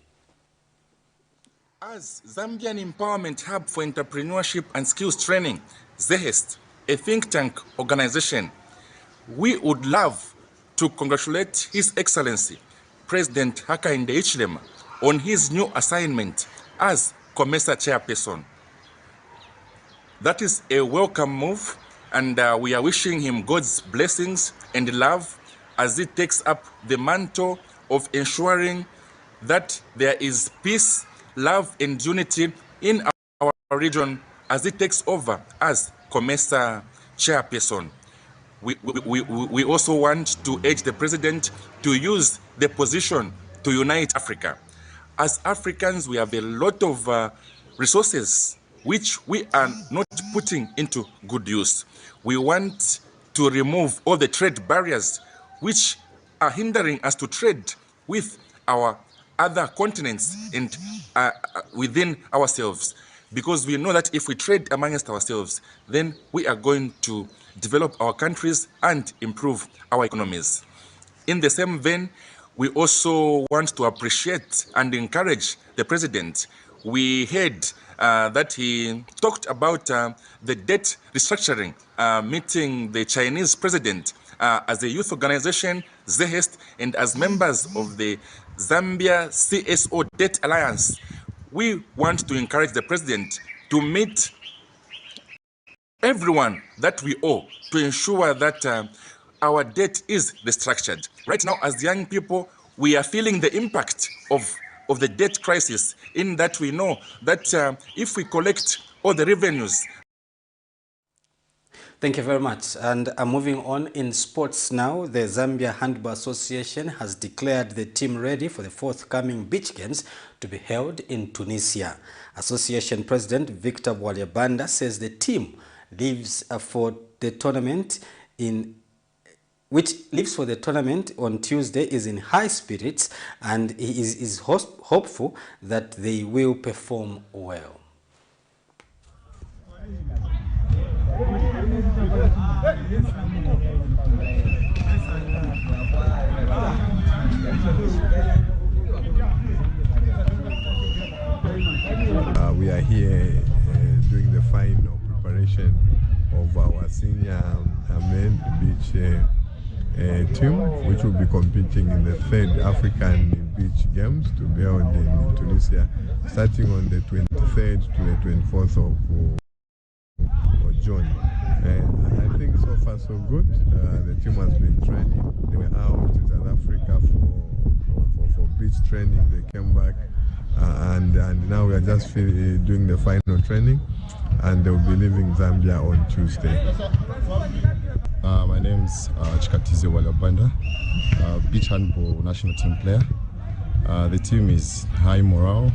S2: As Zambian Empowerment Hub for Entrepreneurship and Skills Training, ZEHEST, a think tank organization, we would love to congratulate His Excellency President Hakainde Hichilema on his new assignment as COMESA chairperson. That is a welcome move, and we are wishing him God's blessings and love as he takes up the mantle of ensuring that there is peace, love, and unity in our region as he takes over as COMESA chairperson. We also want to urge the president to use the position to unite Africa. As Africans, we have a lot of resources which we are not putting into good use. We want to remove all the trade barriers which are hindering us to trade with our other continents and within ourselves. Because we know that if we trade amongst ourselves, then we are going to develop our countries and improve our economies. In the same vein, we also want to appreciate and encourage the president. We heard that he talked about the debt restructuring, meeting the Chinese president as a youth organization, ZEHEST, and as members of the Zambia CSO Debt Alliance. We want to encourage the president to meet everyone that we owe to ensure that our debt is restructured. Right now, as young people, we are feeling the impact of the debt crisis, in that we know that if we collect all the revenues.
S1: Thank you very much. And moving on in sports now, the Zambia Handball Association has declared the team ready for the forthcoming beach games to be held in Tunisia. Association President Victor Bwaliabanda says the team leaves for the tournament on Tuesday is in high spirits, and he is hopeful that they will perform well.
S22: We are here doing the final preparation of our senior men beach team, which will be competing in the 3rd African Beach Games to be held in Tunisia, starting on the 23rd to the 24th of June. And I think so far so good. The team has been training. They were out in South Africa for beach training. They came back, and now we are just doing the final training, and they will be leaving Zambia on Tuesday.
S4: My name is Chikatize Walabanda, beach handball national team player. The team is high morale,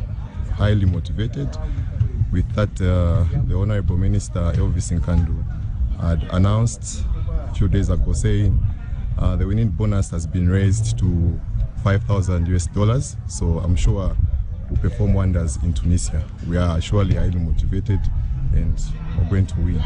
S4: highly motivated. With that, the Honorable Minister Elvis Nkandu had announced a few days ago saying the winning bonus has been raised to $5,000. So I'm sure we'll perform wonders in Tunisia. We are surely highly motivated and we're going to win.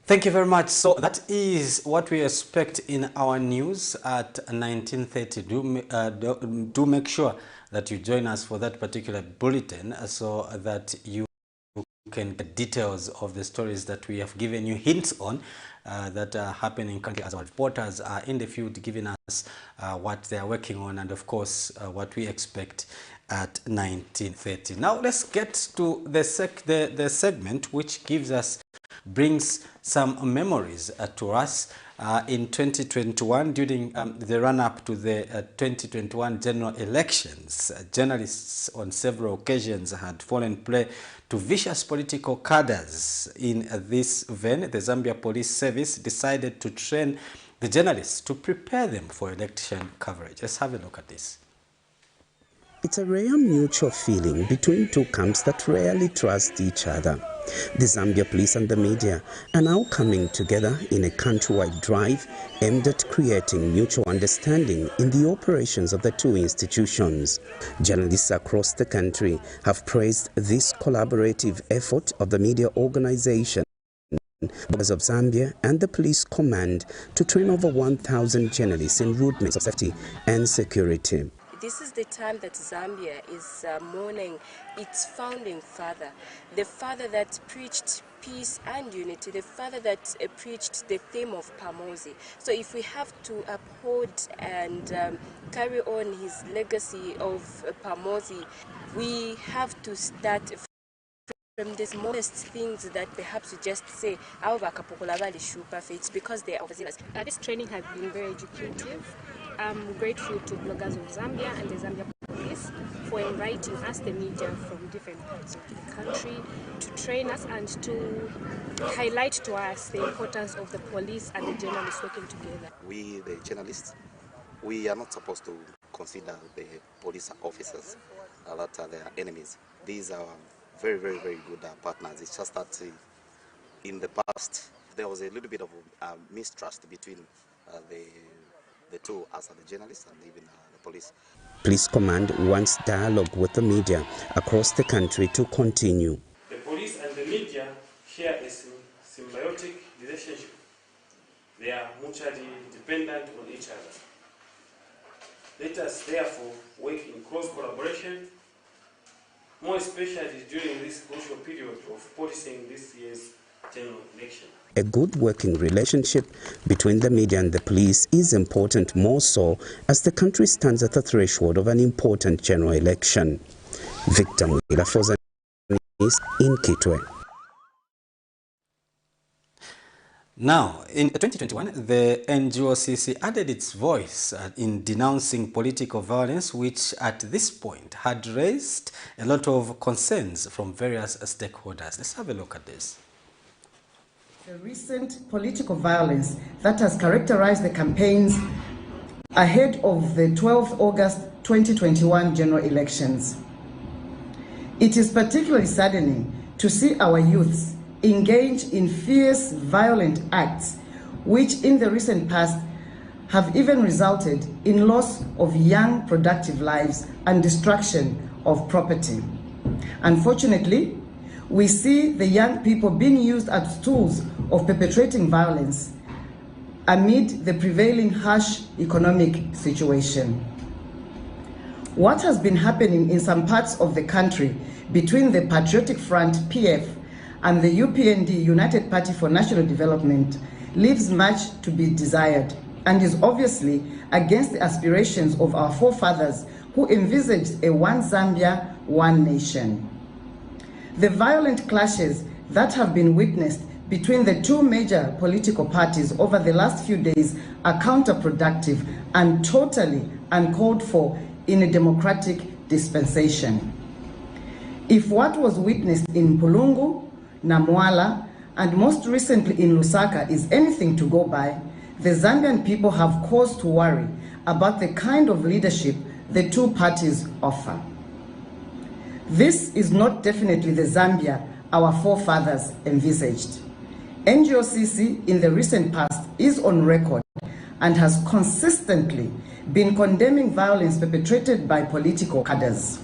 S1: Thank you very much. So that is what we expect in our news at 19:30. Do make sure that you join us for that particular bulletin so that you can get details of the stories that we have given you hints on that are happening currently, as our reporters are in the field giving us what they are working on, and of course what we expect at 19:30. Now let's get to the segment which brings some memories to us. In 2021, during the run-up to the 2021 general elections, journalists on several occasions had fallen prey to vicious political cadres. In this vein, the Zambia Police Service decided to train the journalists to prepare them for election coverage. Let's have a look at this.
S6: It's a rare mutual feeling between two camps that rarely trust each other. The Zambia police and the media are now coming together in a countrywide drive aimed at creating mutual understanding in the operations of the two institutions. Journalists across the country have praised this collaborative effort of the media organization of Zambia and the police command to train over 1,000 journalists in rudiments of safety and security.
S23: This is the time that Zambia is mourning its founding father, the father that preached peace and unity, the father that preached the theme of Pamosi. So if we have to uphold and carry on his legacy of Pamosi, we have to start from these modest things that perhaps we just say, it's because they are overzealous.
S24: This training has been very educative. I'm grateful to bloggers of Zambia and the Zambia Police for inviting us, the media from different parts of the country, to train us and to highlight to us the importance of the police and the journalists working together.
S25: We, the journalists, we are not supposed to consider the police officers that are their enemies. These are very, very, very good partners. It's just that in the past there was a little bit of mistrust between the two, us and the journalists and even the police.
S6: Police Command wants dialogue with the media across the country to continue.
S26: The police and the media share a symbiotic relationship. They are mutually dependent on each other. Let us therefore work in close collaboration, more especially during this crucial period of policing this year's general election.
S6: A good working relationship between the media and the police is important, more so as the country stands at the threshold of an important general election. Victor Mwila for the News in Kitwe.
S1: Now, in 2021, the NGOCC added its voice in denouncing political violence, which at this point had raised a lot of concerns from various stakeholders. Let's have a look at this.
S3: The recent political violence that has characterized the campaigns ahead of the 12th August 2021 general elections. It is particularly saddening to see our youths engage in fierce, violent acts, which in the recent past have even resulted in loss of young, productive lives and destruction of property. Unfortunately, we see the young people being used as tools of perpetrating violence amid the prevailing harsh economic situation. What has been happening in some parts of the country between the Patriotic Front, PF, and the UPND, United Party for National Development, leaves much to be desired and is obviously against the aspirations of our forefathers who envisaged a one Zambia, one nation. The violent clashes that have been witnessed between the two major political parties over the last few days are counterproductive and totally uncalled for in a democratic dispensation. If what was witnessed in Mpulungu, Namwala, and most recently in Lusaka is anything to go by, the Zambian people have cause to worry about the kind of leadership the two parties offer. This is not definitely the Zambia our forefathers envisaged. NGOCC in the recent past is on record and has consistently been condemning violence perpetrated by political cadres.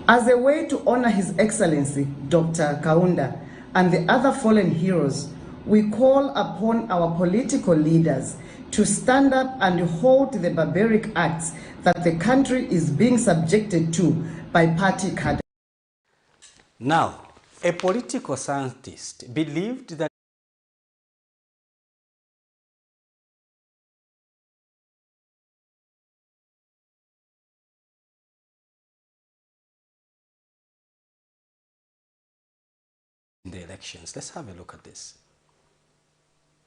S3: As a way to honor His Excellency Dr. Kaunda and the other fallen heroes, we call upon our political leaders to stand up and halt the barbaric acts that the country is being subjected to by party cadres.
S1: Now, a political scientist believed that in the elections. Let's have a look at this.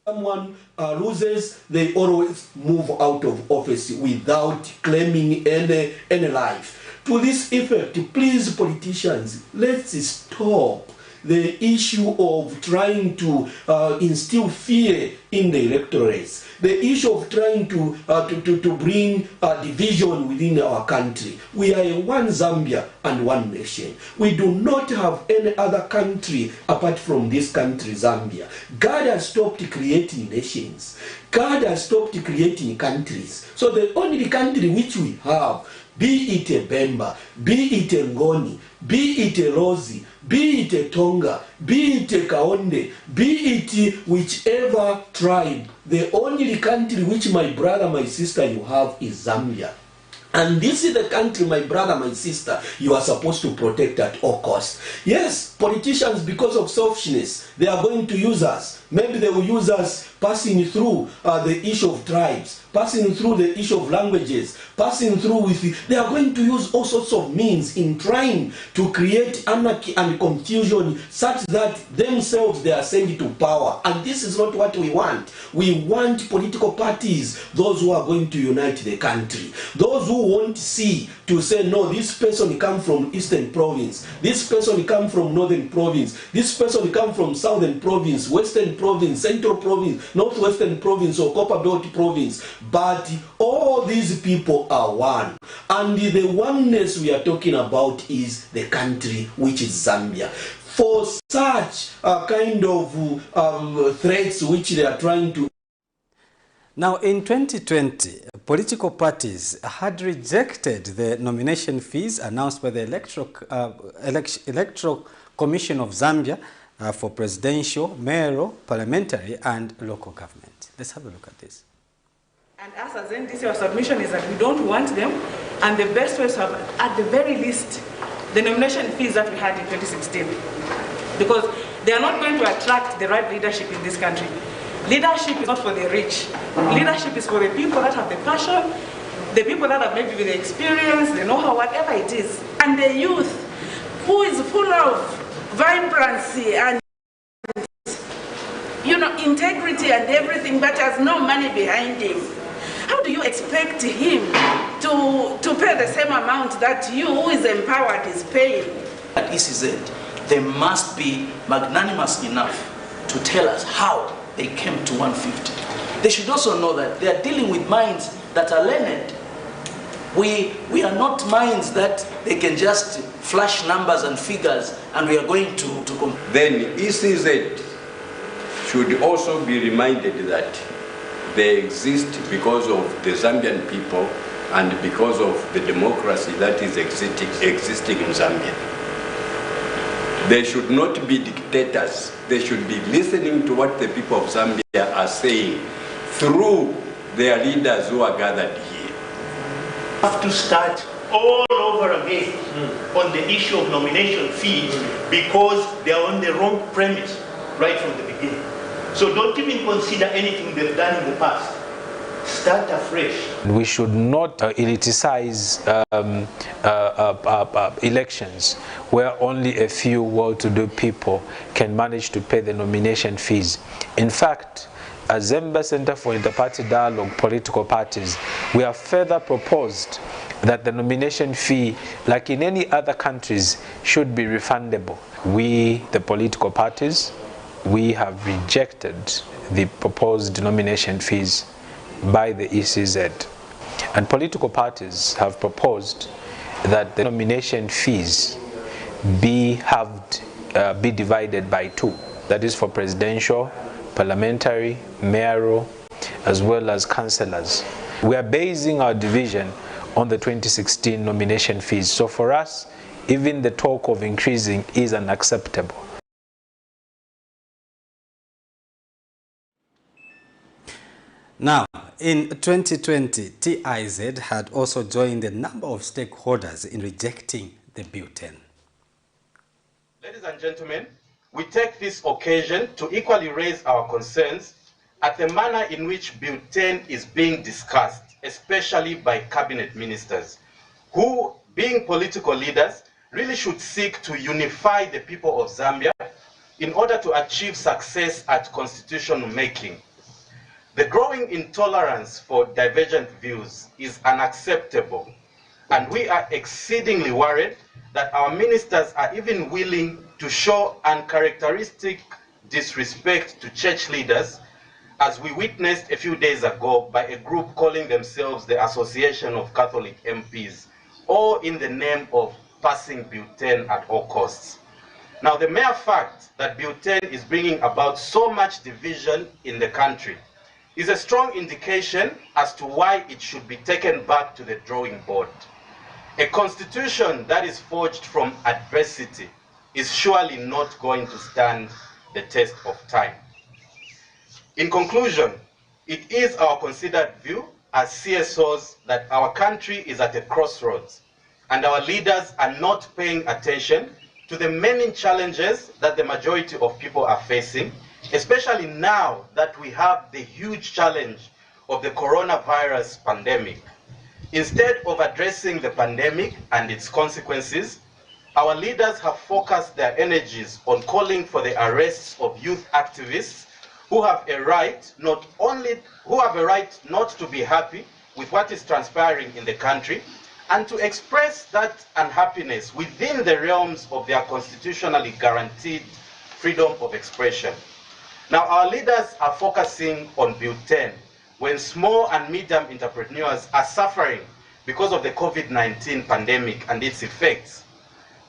S7: Someone loses, they always move out of office without claiming any life. To this effect, please politicians, let's stop the issue of trying to instill fear in the electorates, the issue of trying to bring division within our country. We are a one Zambia and one nation. We do not have any other country apart from this country, Zambia. God has stopped creating nations. God has stopped creating countries. So the only country which we have, be it a Bemba, be it a Ngoni, be it a Lozi, be it a Tonga, be it a Kaonde, be it whichever tribe, the only country which my brother, my sister, you have is Zambia. And this is the country, my brother, my sister, you are supposed to protect at all costs. Yes, politicians, because of selfishness, they are going to use us. Maybe they will use us passing through the issue of tribes, passing through the issue of languages, passing through with... They are going to use all sorts of means in trying to create anarchy and confusion such that themselves they are sent to power. And this is not what we want. We want political parties, those who are going to unite the country. Those who won't see to say, no, this person comes from Eastern Province, this person comes from Northern Province, this person comes from Southern Province, Western Province, Central Province, Northwestern Province, or Copper Belt Province. But all these people are one. And the oneness we are talking about is the country, which is Zambia. For such kind of threats which they are trying to...
S1: Now, in 2020, political parties had rejected the nomination fees announced by the Electoral Commission of Zambia for presidential, mayoral, parliamentary, and local government. Let's have a look at this.
S8: And us as NDC, our submission is that we don't want them, and the best way is to have, at the very least, the nomination fees that we had in 2016. Because they are not going to attract the right leadership in this country. Leadership is not for the rich. Leadership is for the people that have the passion, the people that have maybe the experience, the know-how, whatever it is. And the youth, who is full of vibrancy and, you know, integrity and everything, but has no money behind him. How do you expect him to pay the same amount that you, who is empowered, is paying?
S9: At ECZ, they must be magnanimous enough to tell us how they came to 150. They should also know that they are dealing with minds that are learned. We are not minds that they can just flash numbers and figures and we are going to
S10: Then ECZ should also be reminded that they exist because of the Zambian people and because of the democracy that is existing in Zambia. They should not be dictators. They should be listening to what the people of Zambia are saying through their leaders who are gathered here.
S11: We have to start all over again on the issue of nomination fees because they are on the wrong premise right from the beginning. So don't even consider anything they've done in the past. Start afresh.
S18: We should not eliticize elections where only a few well-to-do people can manage to pay the nomination fees. In fact, as Zambia Center for Inter-Party Dialogue Political Parties, we have further proposed that the nomination fee, like in any other countries, should be refundable. We, the political parties, we have rejected the proposed nomination fees by the ECZ. And political parties have proposed that the nomination fees be divided by two. That is for presidential, parliamentary, mayoral, as well as councillors. We are basing our division on the 2016 nomination fees. So for us, even the talk of increasing is unacceptable.
S1: Now, in 2020, TIZ had also joined a number of stakeholders in rejecting the Bill 10.
S12: Ladies and gentlemen, we take this occasion to equally raise our concerns at the manner in which Bill 10 is being discussed, especially by cabinet ministers, who, being political leaders, really should seek to unify the people of Zambia in order to achieve success at constitutional making. The growing intolerance for divergent views is unacceptable, and we are exceedingly worried that our ministers are even willing to show uncharacteristic disrespect to church leaders, as we witnessed a few days ago by a group calling themselves the Association of Catholic MPs, all in the name of passing Bill 10 at all costs. Now, the mere fact that Bill 10 is bringing about so much division in the country is a strong indication as to why it should be taken back to the drawing board. A constitution that is forged from adversity is surely not going to stand the test of time. In conclusion, it is our considered view as CSOs that our country is at a crossroads and our leaders are not paying attention to the many challenges that the majority of people are facing, especially now that we have the huge challenge of the coronavirus pandemic. Instead of addressing the pandemic and its consequences, our leaders have focused their energies on calling for the arrests of youth activists who have a right not to be happy with what is transpiring in the country and to express that unhappiness within the realms of their constitutionally guaranteed freedom of expression. Now, our leaders are focusing on Bill 10 when small and medium entrepreneurs are suffering because of the COVID-19 pandemic and its effects.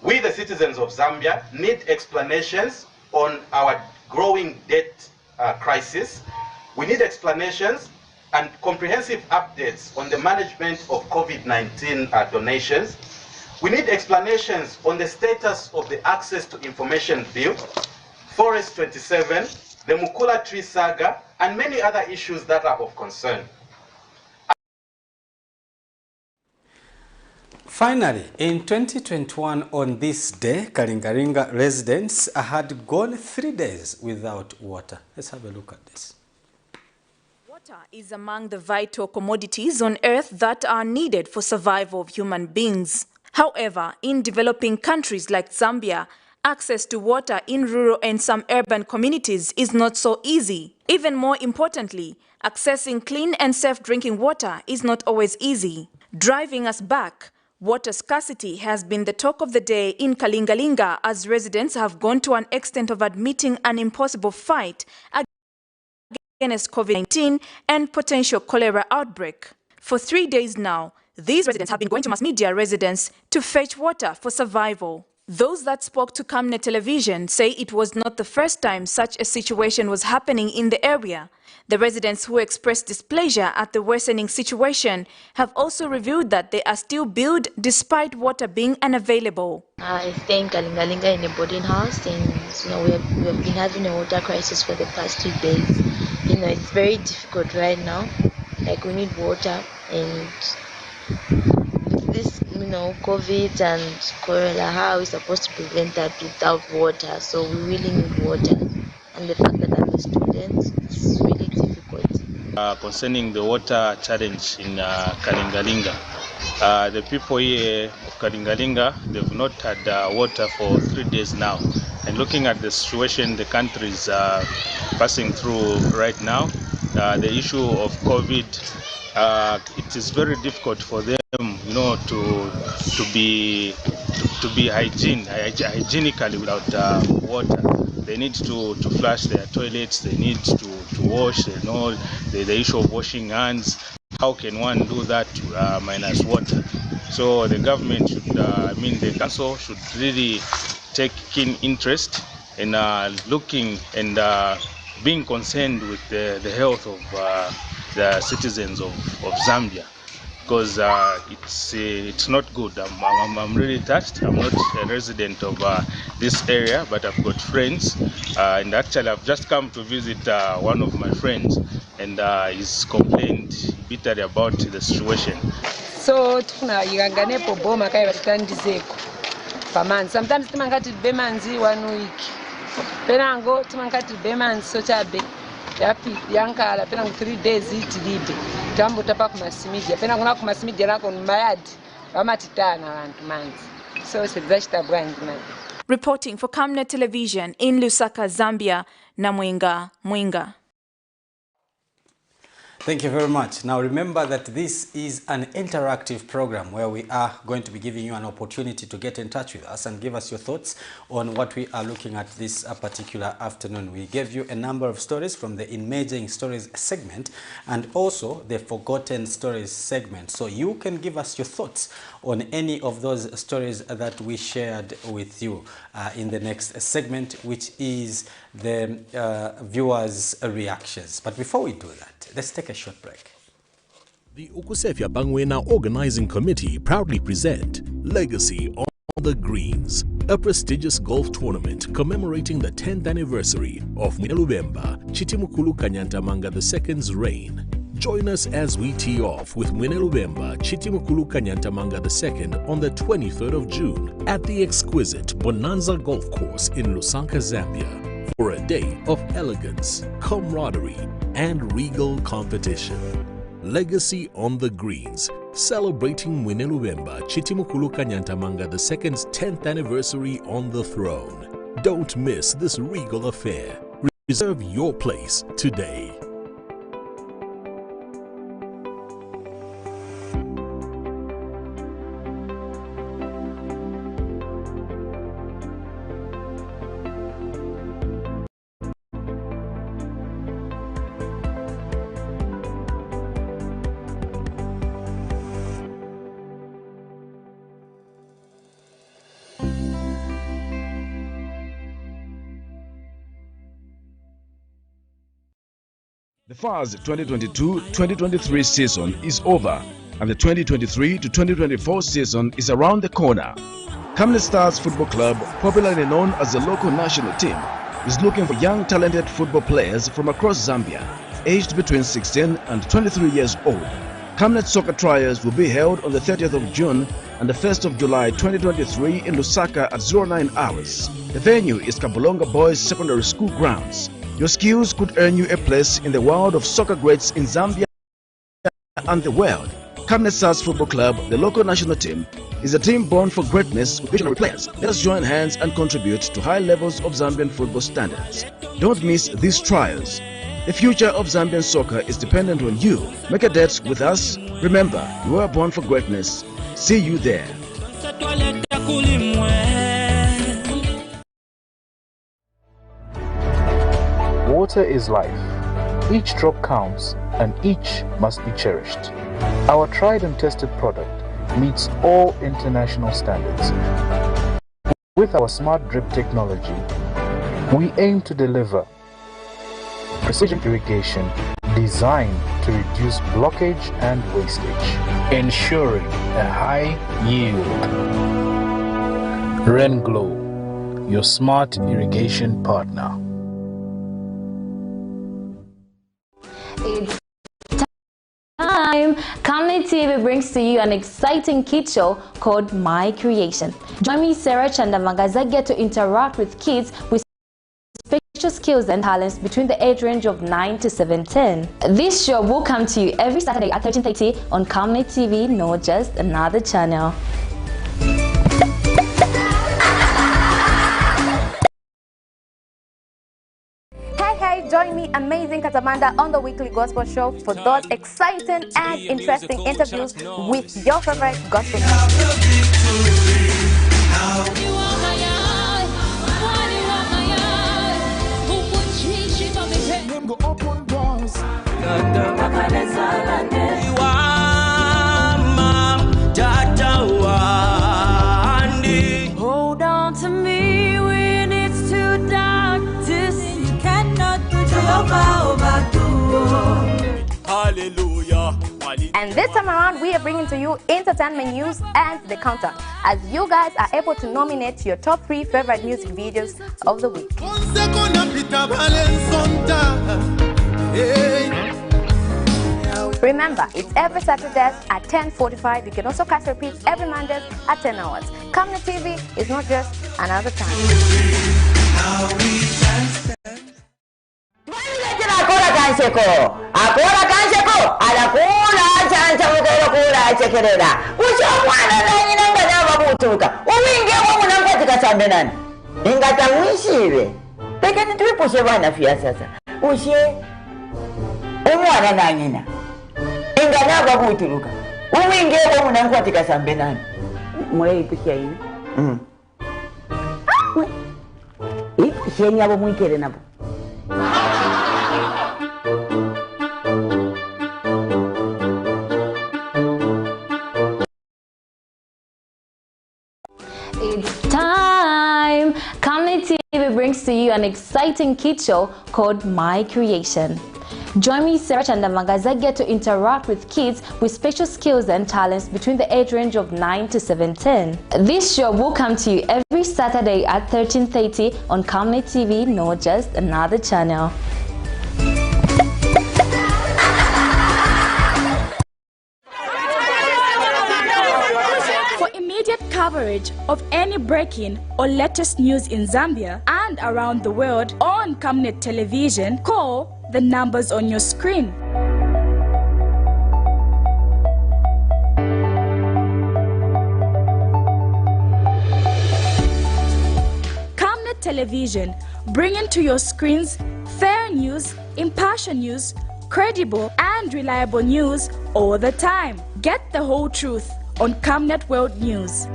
S12: We, the citizens of Zambia, need explanations on our growing debt crisis. We need explanations and comprehensive updates on the management of COVID-19 donations. We need explanations on the status of the Access to Information Bill, Forest 27, the Mukula Tree Saga, and many other issues that are of concern.
S1: Finally, in 2021 on this day, Kalingaringa residents had gone 3 days without water. Let's have a look at this.
S13: Water is among the vital commodities on earth that are needed for survival of human beings. However, in developing countries like Zambia, access to water in rural and some urban communities is not so easy. Even more importantly, accessing clean and safe drinking water is not always easy. Driving us back, Water scarcity has been the talk of the day in Kalingalinga as residents have gone to an extent of admitting an impossible fight against COVID-19 and potential cholera outbreak. For 3 days now, these residents have been going to mass media residents to fetch water for survival. Those that spoke to Camnet television say it was not the first time such a situation was happening in the area. The residents who expressed displeasure at the worsening situation have also revealed that they are still billed despite water being unavailable.
S5: I stay in Kalingalinga in a boarding house, and we have been having a water crisis for the past 2 days. It's very difficult right now. Like, we need water, and this, COVID and cholera, how are we supposed to prevent that without water? So we really need water, and the fact that I'm a student, it's really difficult.
S14: Concerning the water challenge in Kalingalinga, the people here of Kalingalinga, they've not had water for 3 days now. And looking at the situation the country is passing through right now, the issue of COVID, it is very difficult for them, to be hygienically without water. They need to flush their toilets. They need to wash. The issue of washing hands. How can one do that minus water? So the government should, the council should really take keen interest in looking and being concerned with the health of the citizens of Zambia, because it's not good. I'm really touched. I'm not a resident of this area, but I've got friends, and actually I've just come to visit one of my friends, and he's complained bitterly about the situation.
S15: So tunayangane boma kai vatitandizeko pamanzi. Sometimes timangati bemanzi 1 week. Penango timangati bemanzi so chabe yapi yankala penango 3 days itilibe. Tambo tapa kumasimedia. Penango na kumasimedia nako mayadi vamatitana vantu manzi. So sedachita bwanji man.
S13: Reporting for Camnet Television in Lusaka, Zambia, Namwenga Mwenga.
S1: Thank you very much. Now remember that this is an interactive program where we are going to be giving you an opportunity to get in touch with us and give us your thoughts on what we are looking at this particular afternoon. We gave you a number of stories from the Emerging Stories segment and also the Forgotten Stories segment. So you can give us your thoughts on any of those stories that we shared with you in the next segment, which is the viewers' reactions. But before we do that, let's take a short break.
S16: The Ukusefya Bangwena Organizing Committee proudly present Legacy on the Greens, a prestigious golf tournament commemorating the 10th anniversary of Mwinelubemba Chitimukulu Kanyantamanga II's reign. Join us as we tee off with Mwinelubemba Chitimukulu Kanyantamanga II on the 23rd of June at the exquisite Bonanza Golf Course in Lusaka, Zambia, for a day of elegance, camaraderie, and regal competition. Legacy on the Greens, celebrating Mwinelubemba Chitimukulu Kanyantamanga II's 10th anniversary on the throne. Don't miss this regal affair. Reserve your place today.
S17: The FARS 2022-2023 season is over, and the 2023-2024 season is around the corner. Camnet Stars Football Club, popularly known as the local national team, is looking for young talented football players from across Zambia, aged between 16 and 23 years old. Camnet soccer trials will be held on the 30th of June and the 1st of July 2023 in Lusaka at 09 hours. The venue is Kabulonga Boys Secondary School grounds. Your skills could earn you a place in the world of soccer greats in Zambia and the world. Camnet Stars Football Club, the local national team, is a team born for greatness with visionary players. Let us join hands and contribute to high levels of Zambian football standards. Don't miss these trials. The future of Zambian soccer is dependent on you. Make a date with us. Remember, you were born for greatness. See you there.
S18: Water is life. Each drop counts and each must be cherished. Our tried and tested product meets all international standards. With our smart drip technology, we aim to deliver precision irrigation designed to reduce blockage and wastage, ensuring a high yield. Renglow, your smart irrigation partner.
S2: It's time. Camnet TV brings to you an exciting kids show called My Creation. Join me, Sarah Chandamagazagia, to interact with kids with special skills and talents between the age range of 9 to 17. This show will come to you every Saturday at 13:30 on Camnet TV, not just another channel.
S4: Hey, join me, Amazing Katamanda, on the weekly gospel show for those exciting and interesting interviews with your favorite gospel
S19: Hold on to me when it's too dark to see. You cannot put your power back to
S4: Hallelujah. And this time around, we are bringing to you entertainment news and the countdown, as you guys are able to nominate your top 3 favorite music videos of the week. Remember, it's every Saturday at 10:45. You can also catch repeats every Monday at 10 hours. Camnet TV is not just another time.
S2: It's time. Camnet TV brings to you an exciting kids show called My Creation. Join me, Sarah Chandamagazagia, to interact with kids with special skills and talents between the age range of 9 to 17. This show will come to you every Saturday at 13:30 on Camnet TV, not just another channel.
S20: For immediate coverage of any breaking or latest news in Zambia and around the world on Camnet Television, call the numbers on your screen. Camnet Television, bringing to your screens fair news, impartial news, credible and reliable news all the time. Get the whole truth on Camnet World News.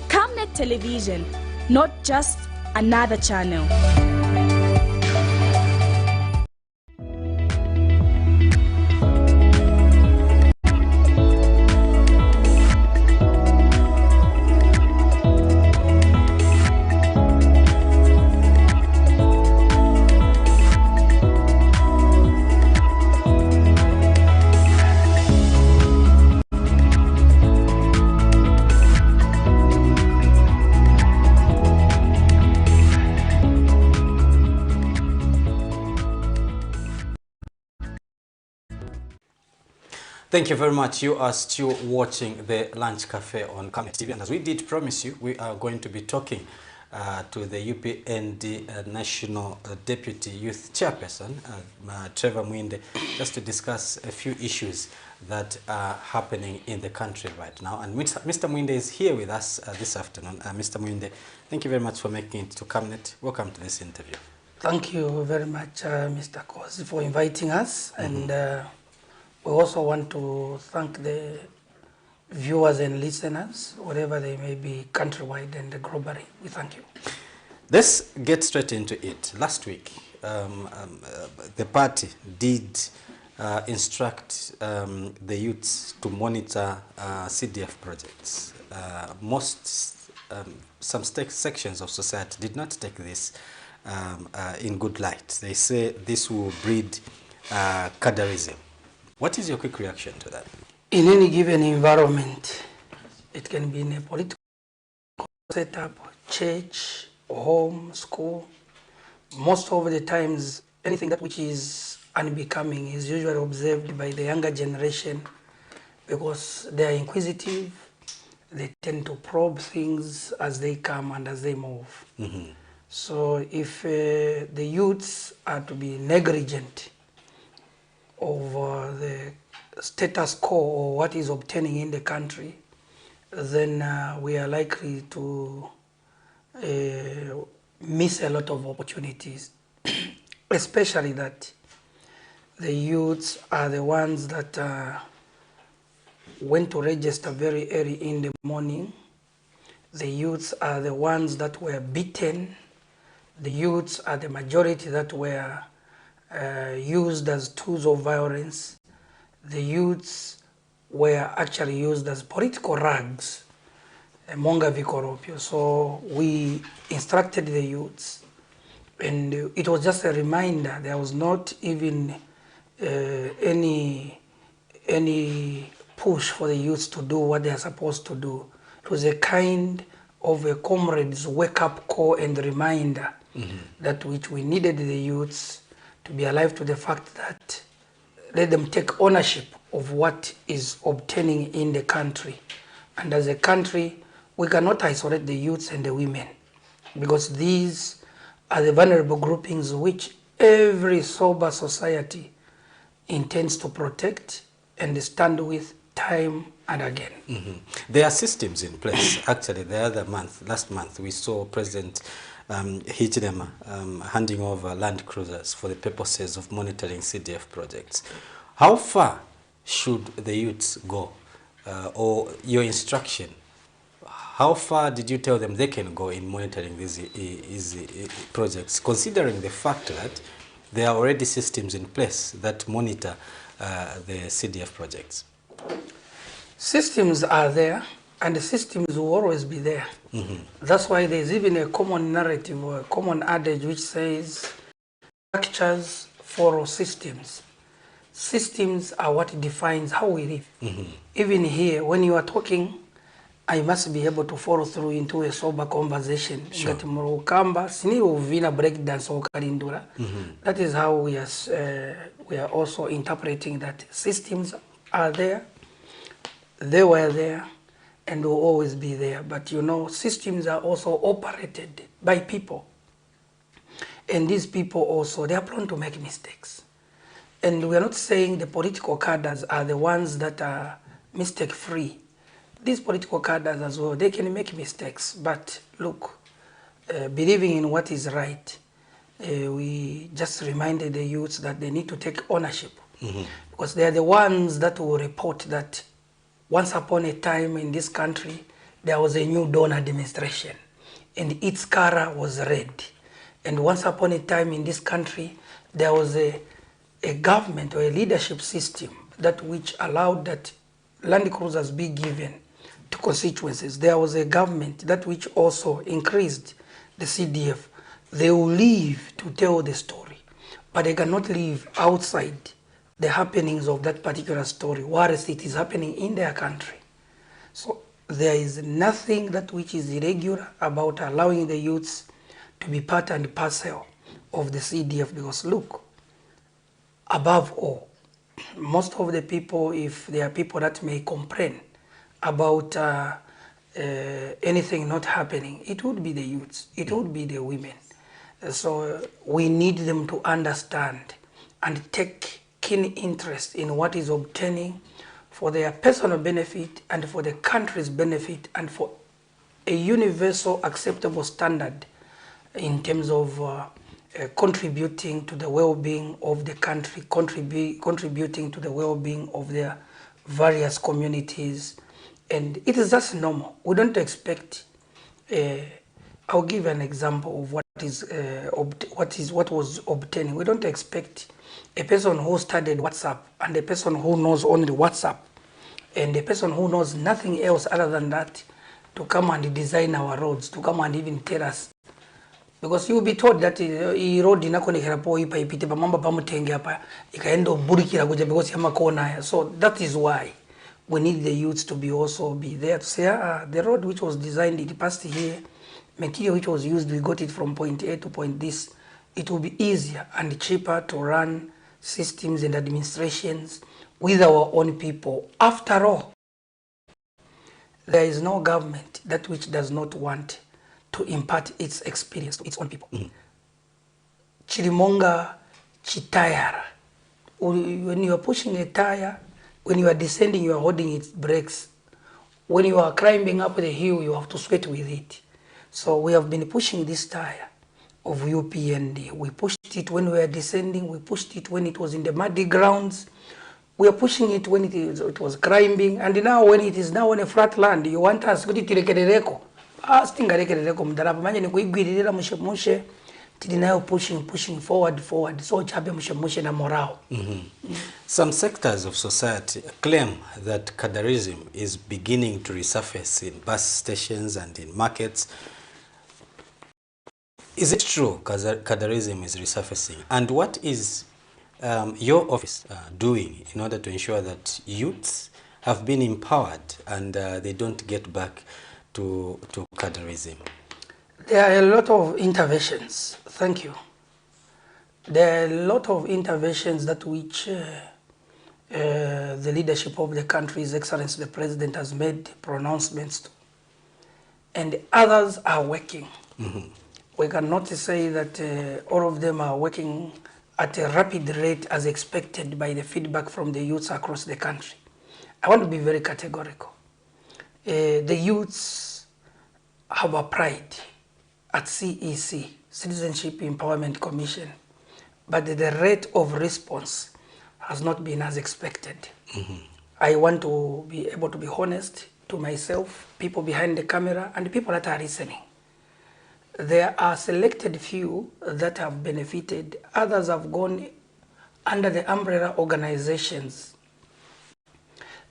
S20: Camnet Television, not just another channel.
S1: Thank you very much. You are still watching the Lunch Cafe on Camnet TV, and as we did promise you, we are going to be talking to the UPND National Deputy Youth Chairperson, Trevor Mwinde, just to discuss a few issues that are happening in the country right now. And Mr. Mwinde is here with us this afternoon. Mr. Mwinde, thank you very much for making it to Camnet. Welcome to this interview.
S21: Thank you very much, Mr. Kosi, for inviting us. And we also want to thank the viewers and listeners, wherever they may be, countrywide and globally. We thank you.
S1: Let's get straight into it. Last week, the party did instruct the youths to monitor CDF projects. Some sections of society did not take this in good light. They say this will breed cadreism. What is your quick reaction to that?
S21: In any given environment, it can be in a political setup, church, home, school. Most of the times, anything that which is unbecoming is usually observed by the younger generation because they are inquisitive. They tend to probe things as they come and as they move. So if the youths are to be negligent of the status quo or what is obtaining in the country, then we are likely to miss a lot of opportunities, especially that the youths are the ones that went to register very early in the morning. The youths are the ones that were beaten. The youths are the majority that were used as tools of violence. The youths were actually used as political rags among Vikoropio. So we instructed the youths, and it was just a reminder. There was not even any push for the youths to do what they are supposed to do. It was a kind of a comrade's wake-up call and reminder that which we needed the youths to be alive to the fact that let them take ownership of what is obtaining in the country. And as a country, we cannot isolate the youths and the women because these are the vulnerable groupings which every sober society intends to protect and stand with time and again.
S1: There are systems in place. Actually, last month, we saw President Hichilema handing over land cruisers for the purposes of monitoring CDF projects. How far should the youths go? Or your instruction, how far did you tell them they can go in monitoring these projects, considering the fact that there are already systems in place that monitor the CDF projects?
S21: Systems are there, and the systems will always be there. That's why there's even a common narrative or a common adage which says structures follow systems. Systems are what defines how we live. Even here, when you are talking, I must be able to follow through into a sober conversation.
S1: Sure.
S21: That is how we are also interpreting that systems are there, they were there, and will always be there. But you know, systems are also operated by people. And these people also, they are prone to make mistakes. And we are not saying the political cadres are the ones that are mistake-free. These political cadres as well, they can make mistakes. But look, believing in what is right, we just reminded the youths that they need to take ownership. Because they are the ones that will report that once upon a time in this country, there was a new Dawn administration, and its color was red. And once upon a time in this country, there was a government or a leadership system that which allowed that land cruisers be given to constituencies. There was a government that which also increased the CDF. They will live to tell the story, but they cannot live outside the happenings of that particular story, whereas it is happening in their country. So there is nothing that which is irregular about allowing the youths to be part and parcel of the CDF, because look, above all, most of the people, if there are people that may complain about anything not happening, it would be the youths, it would be the women. So we need them to understand and take keen interest in what is obtaining for their personal benefit and for the country's benefit and for a universal acceptable standard in terms of contributing to the well-being of the country, contributing to the well-being of their various communities. And it is just normal. We don't expect, I'll give an example of what was obtaining. We don't expect a person who studied WhatsApp and a person who knows only WhatsApp and a person who knows nothing else other than that to come and design our roads, to come and even tell us. Because you will be told that road inakonekera po ipa ipite pamamba pamutenge hapa ikaenda burikira kuja because yama kona. So that is why we need the youths to be also be there to say, the road which was designed, it passed here, material which was used, we got it from point A to point this. It will be easier and cheaper to run systems and administrations with our own people. After all, there is no government that which does not want to impart its experience to its own people. Chirimonga chitayara. When you are pushing a tire, when you are descending, you are holding its brakes. When you are climbing up the hill, you have to sweat with it. So we have been pushing this tire of UPND. We pushed it when we were descending. We pushed it when it was in the muddy grounds. We are pushing it when it was climbing. And now when it is now on a flat land, you want us to go stingarekerereko mudalapa manje nikuigwiririra mushe tilinayo pushing forward so chabe mushe na morale.
S1: Some sectors of society claim that cadarism is beginning to resurface in bus stations and in markets. Is it true cadarism is resurfacing? And what is your office doing in order to ensure that youths have been empowered and they don't get back to cadarism?
S21: There are a lot of interventions. Thank you. There are a lot of interventions that which the leadership of the country, His Excellency the President, has made pronouncements to. And others are working. We cannot say that all of them are working at a rapid rate as expected by the feedback from the youths across the country. I want to be very categorical. The youths have applied at CEC, Citizenship Empowerment Commission, but the rate of response has not been as expected. I want to be able to be honest to myself, people behind the camera, and people that are listening. There are selected few that have benefited. Others have gone under the umbrella organizations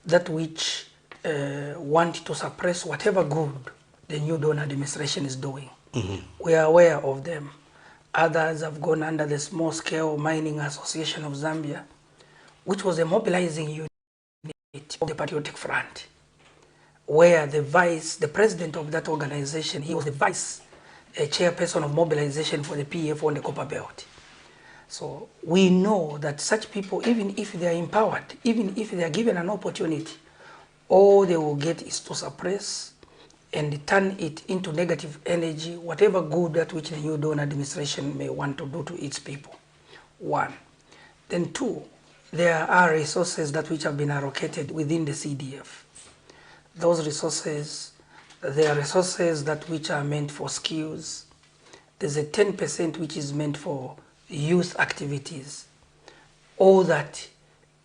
S21: that which want to suppress whatever good the new Dawn administration is doing. We are aware of them. Others have gone under the Small Scale Mining Association of Zambia, which was a mobilizing unit of the Patriotic Front, where the president of that organization, he was the vice chairperson of mobilization for the PF on the Copper Belt. So we know that such people, even if they are empowered, even if they are given an opportunity, all they will get is to suppress and turn it into negative energy, whatever good that which the new Dawn administration may want to do to its people. One. Then two, there are resources that which have been allocated within the CDF. Those resources, there are resources that which are meant for skills. There's a 10% which is meant for youth activities. All that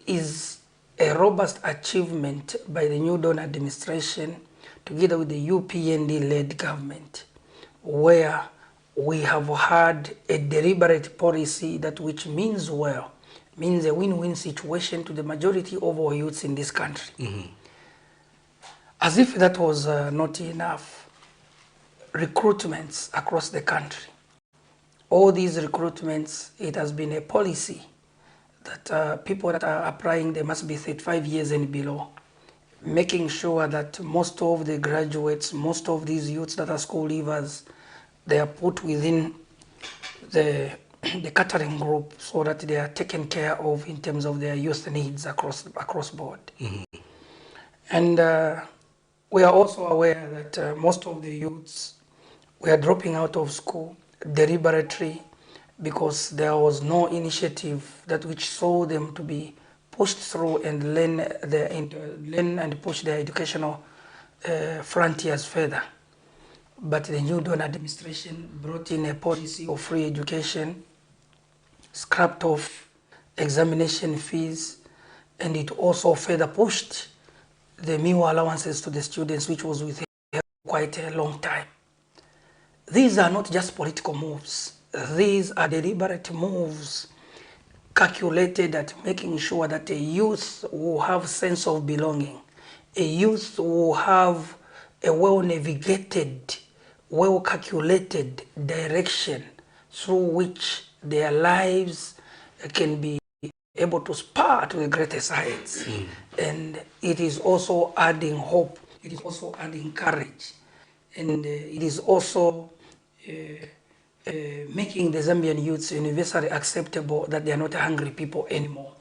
S21: is a robust achievement by the new Dawn administration together with the UPND-led government, where we have had a deliberate policy that which means well, means a win-win situation to the majority of our youths in this country. As if that was not enough, recruitments across the country. All these recruitments, it has been a policy that people that are applying, they must be 35 years and below, making sure that most of the graduates, most of these youths that are school leavers, they are put within the catering group so that they are taken care of in terms of their youth needs across board. And We are also aware that most of the youths were dropping out of school deliberately because there was no initiative that which saw them to be pushed through and learn and push their educational frontiers further. But the new Dawn administration brought in a policy of free education, scrapped off examination fees, and it also further pushed the meal allowances to the students, which was with quite a long time. These are not just political moves. These are deliberate moves calculated at making sure that a youth will have sense of belonging, a youth will have a well-navigated, well-calculated direction through which their lives can be able to spur to the greatest heights. And it is also adding hope, it is also adding courage, and it is also making the Zambian youths universally acceptable that they are not hungry people anymore.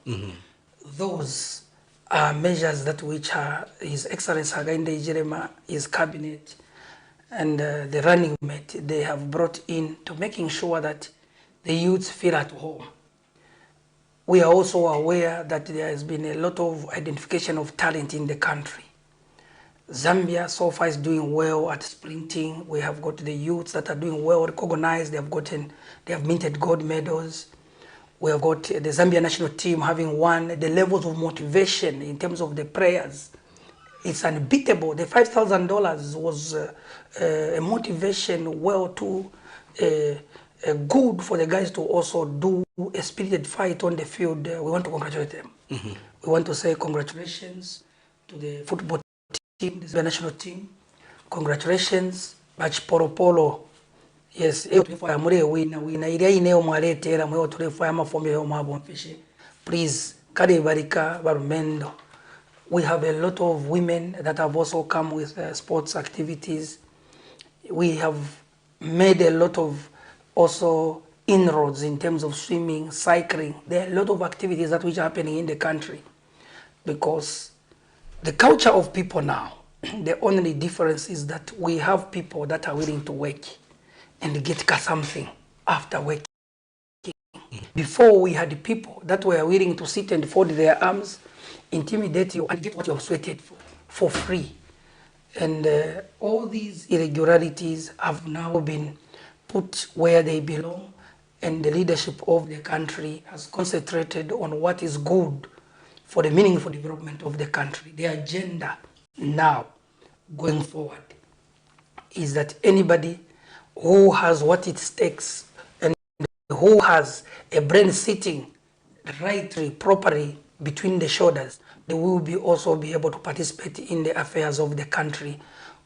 S21: Those are measures that which His Excellency Hakainde Hichilema, his cabinet, and the running mate, they have brought in to making sure that the youths feel at home. We are also aware that there has been a lot of identification of talent in the country. Zambia so far is doing well at sprinting. We have got the youths that are doing well recognized. They have minted gold medals. We have got the Zambia national team having won. The levels of motivation in terms of the players, it's unbeatable. The $5,000 was a motivation good for the guys to also do a spirited fight on the field. We want to congratulate them. We want to say congratulations to the football team, the national team. Congratulations, Bach Polo Polo. Yes, please, we have a lot of women that have also come with sports activities. We have made a lot of also inroads in terms of swimming, cycling. There are a lot of activities that which are happening in the country because the culture of people now, the only difference is that we have people that are willing to work and get something after working. Before we had people that were willing to sit and fold their arms, intimidate you and get what you have sweated for free. And all these irregularities have now been put where they belong, and the leadership of the country has concentrated on what is good for the meaningful development of the country. The agenda now going forward is that anybody who has what it takes and who has a brain sitting rightly, properly between the shoulders, they will also be able to participate in the affairs of the country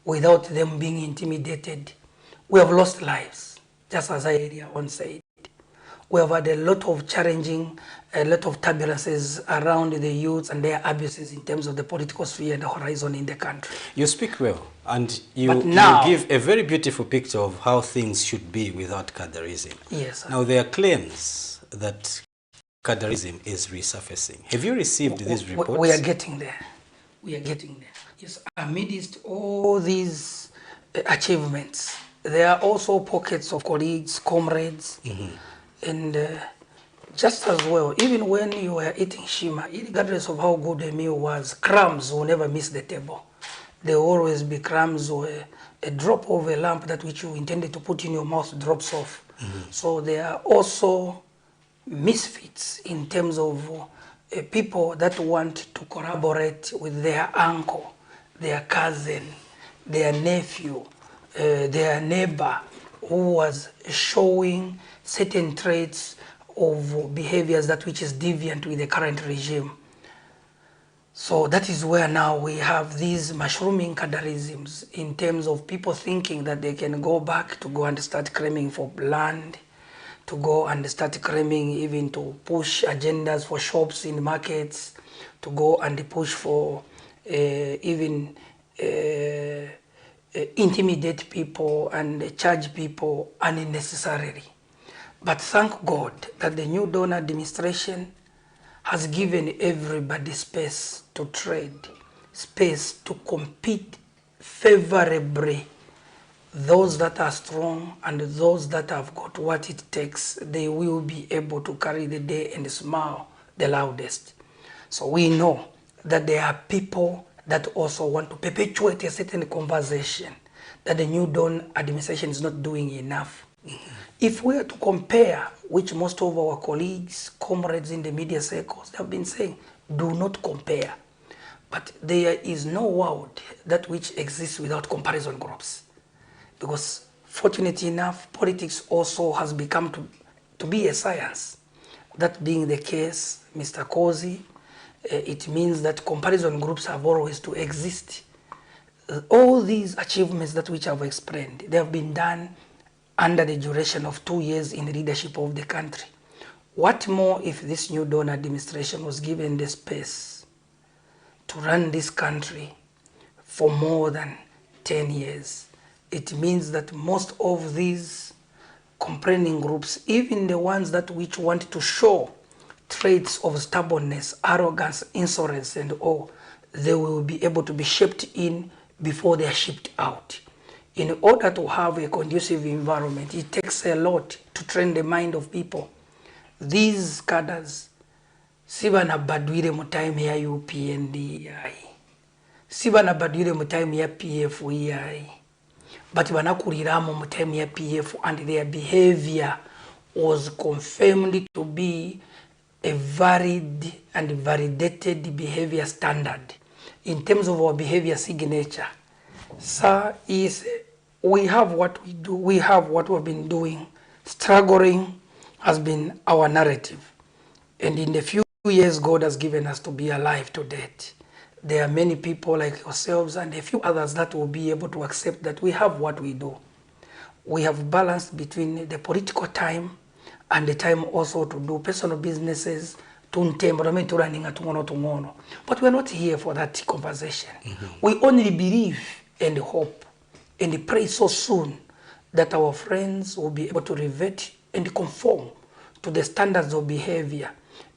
S21: without them being intimidated. We have lost lives, just as I earlier on said. We have had a lot of challenging, a lot of turbulences around the youths and their abuses in terms of the political sphere and the horizon in the country.
S1: You speak well, and you give a very beautiful picture of how things should be without cadreism.
S21: Yes, sir.
S1: Now, there are claims that cadreism is resurfacing. Have you received these reports?
S21: We are getting there. We are getting there. Yes, amidst all these achievements, there are also pockets of colleagues, comrades, and just as well, even when you were eating shima, regardless of how good the meal was, crumbs will never miss the table. There will always be crumbs or a drop of a lamp that which you intended to put in your mouth drops off. So there are also misfits in terms of people that want to collaborate with their uncle, their cousin, their nephew, their neighbor who was showing certain traits of behaviors that which is deviant with the current regime. So that is where now we have these mushrooming cadreisms in terms of people thinking that they can go back to go and start claiming for land, to go and start claiming even to push agendas for shops in markets, to go and push for even intimidate people and charge people unnecessarily. But thank God that the new Dawn administration has given everybody space to trade, space to compete favorably those that are strong and those that have got what it takes, they will be able to carry the day and smile the loudest. So we know that there are people that also want to perpetuate a certain conversation that the New Dawn administration is not doing enough. If we are to compare, which most of our colleagues, comrades in the media circles have been saying, do not compare. But there is no world that which exists without comparison groups. Because fortunately enough, politics also has become to be a science. That being the case, Mr. Kozi, it means that comparison groups have always to exist. All these achievements that which I've explained, they have been done under the duration of 2 years in the leadership of the country. What more if this New Dawn administration was given the space to run this country for more than 10 years? It means that most of these complaining groups, even the ones that which want to show traits of stubbornness, arrogance, insolence, and all, they will be able to be shaped in before they are shipped out. In order to have a conducive environment, it takes a lot to train the mind of people. These cadres, sibana badwire mu time ya UPND, sibana badwire mu time ya PF, but banakuliramu mu time ya PF, and their behavior was confirmed to be a varied and validated behavior standard. In terms of our behavior signature, sir, we have what we do, we have what we've been doing. Struggling has been our narrative. And in the few years God has given us to be alive to date, there are many people like yourselves and a few others that will be able to accept that we have what we do. We have balanced between the political time and the time also to do personal businesses, but we're not here for that conversation. We only believe and hope and pray so soon that our friends will be able to revert and conform to the standards of behavior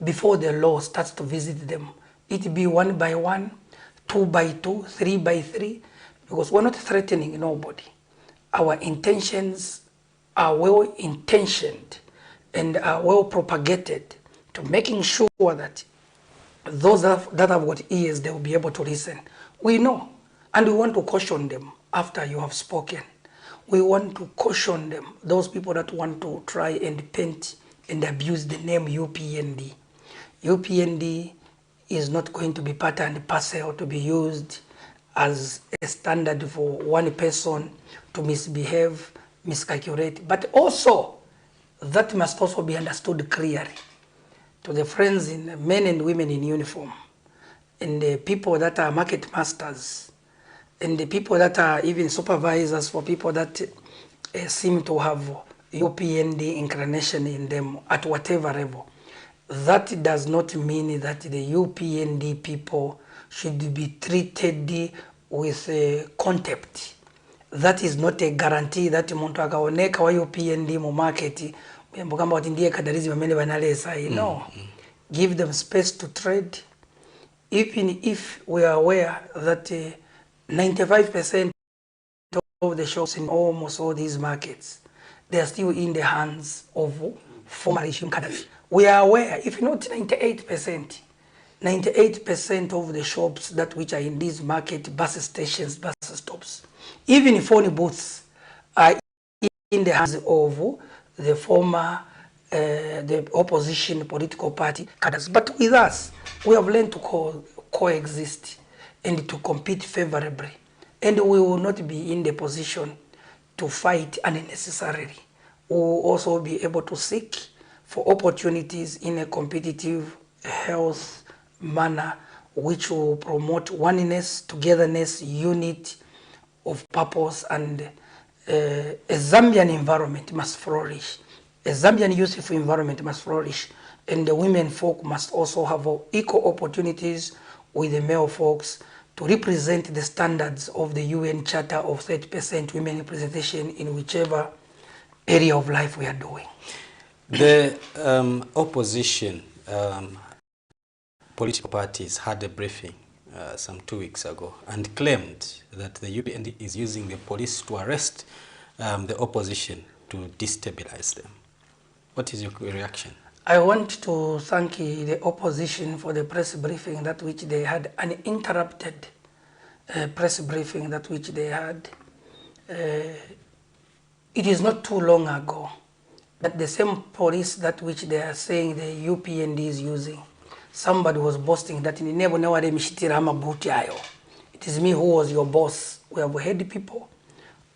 S21: before the law starts to visit them. It be 1 by 1, 2 by 2, 3 by 3, because we're not threatening nobody. Our intentions are well intentioned and are well propagated to making sure that those that have got ears, they will be able to listen. We know, and we want to caution them after you have spoken. We want to caution them, those people that want to try and paint and abuse the name UPND. UPND is not going to be part and parcel to be used as a standard for one person to misbehave, miscalculate, but also that must also be understood clearly to the friends in men and women in uniform, and the people that are market masters, and the people that are even supervisors for people that seem to have UPND inclination in them at whatever level. That does not mean that the UPND people should be treated with contempt. That is not a guarantee that muntu akaoneka wa UPND mu market mbogamba wati ndiye kadarizi bamene banalesa. No. Give them space to trade. Even if we are aware that 95% of the shops in almost all these markets, they are still in the hands of former regime cadres. We are aware, if not 98% of the shops that which are in these market, bus stations, bus stops, even phone booths are in the hands of the former, the opposition political party cadres. But with us, we have learned to coexist and to compete favorably. And we will not be in the position to fight unnecessarily. We will also be able to seek for opportunities in a competitive, health manner, which will promote oneness, togetherness, unity of purpose, and a Zambian environment must flourish. A Zambian youthful environment must flourish, and the women folk must also have equal opportunities with the male folks to represent the standards of the UN Charter of 30% women representation in whichever area of life we are doing.
S1: The opposition political parties had a briefing some 2 weeks ago and claimed that the UPND is using the police to arrest the opposition to destabilize them. What is your reaction?
S21: I want to thank the opposition for the press briefing that which they had, uninterrupted press briefing that which they had. It is not too long ago that the same police that which they are saying the UPND is using, somebody was boasting that in Nebo Nawade Mishitira Mabuti ayo. It is me who was your boss. We have heard people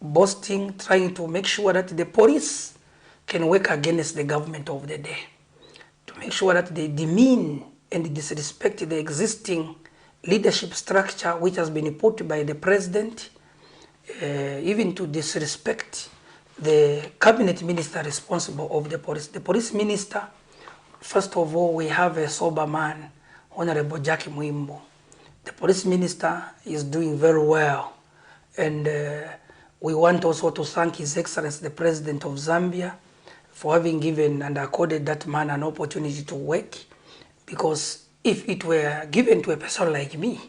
S21: boasting, trying to make sure that the police can work against the government of the day, to make sure that they demean and disrespect the existing leadership structure which has been put by the president, even to disrespect the cabinet minister responsible of the police. The police minister, first of all, we have a sober man, Honorable Jackie Muimbo. The police minister is doing very well, and we want also to thank His Excellency the President of Zambia for having given and accorded that man an opportunity to work, because if it were given to a person like me,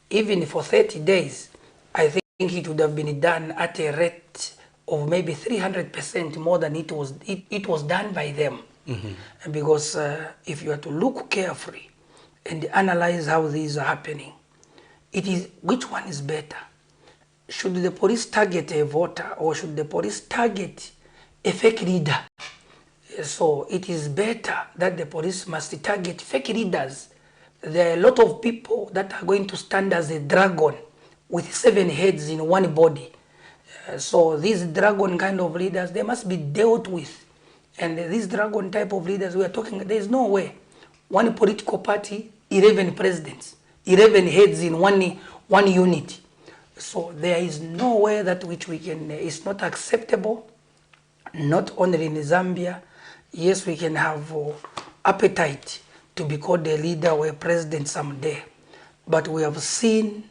S21: even for 30 days, I think it would have been done at a rate of maybe 300% more than it was done by them. Mm-hmm. Because if you are to look carefully and analyze how these are happening, it is which one is better? Should the police target a voter, or should the police target a fake leader? So it is better that the police must target fake leaders. There are a lot of people that are going to stand as a dragon with 7 heads in one body. So these dragon kind of leaders, they must be dealt with. And these dragon type of leaders we are talking, there is no way. One political party, 11 presidents, 11 heads in one unit. So there is no way that which we can, it's not acceptable, not only in Zambia. Yes, we can have appetite to be called a leader or a president someday. But we have seen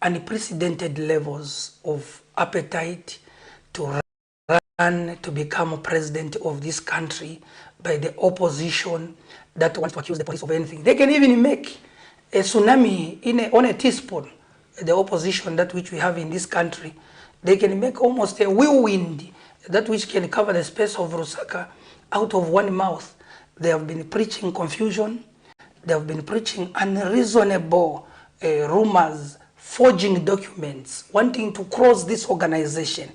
S21: unprecedented levels of appetite to run to become president of this country by the opposition that wants to accuse the police of anything. They can even make a tsunami on a teaspoon. The opposition that which we have in this country, they can make almost a whirlwind that which can cover the space of Lusaka out of one mouth. They have been preaching confusion. They have been preaching unreasonable rumors, forging documents, wanting to cross this organization,